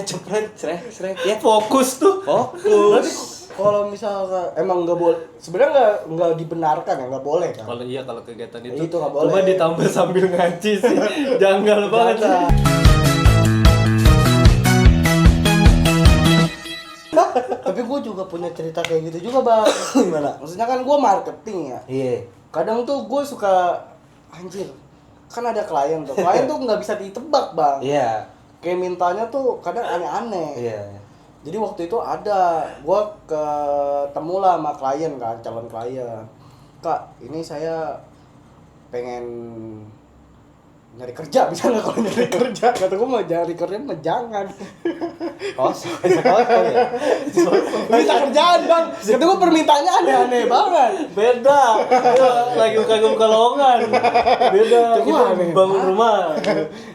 Cepret. Srek. Ya Fokus tuh. Berarti kalau misalnya emang nggak boleh, sebenarnya nggak dibenarkan ya, nggak boleh kan? Kalau kegiatan itu, Itu nggak boleh. coba ditambah sambil ngaji sih. Janggal banget sih. Jangan. Tapi gue juga punya cerita kayak gitu juga bang. Gimana? Maksudnya kan gue marketing ya. Iya. Kadang tuh gue suka anjir. Kan ada klien tuh. Klien tuh nggak bisa ditebak bang. Iya. Kayak mintanya tuh kadang aneh-aneh. Iya. Jadi waktu itu ada gue ketemu lah sama klien kan, calon klien. Kak, ini saya pengen nyari kerja bisa nggak kalau nyari kerja? Kata gue mau nyari kerja mah jangan. Kosong ya. Minta kerjaan bang. Kata gue permintaannya aneh-aneh banget. Beda. Lagi kagak buka lowongan. Beda. Itu Kita aneh bangun banget. rumah.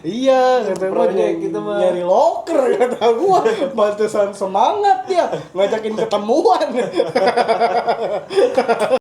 Iya, kata gue Proyek kita mah. nyari loker kata gue. Pantesan semangat ya ngajakin ketemuan.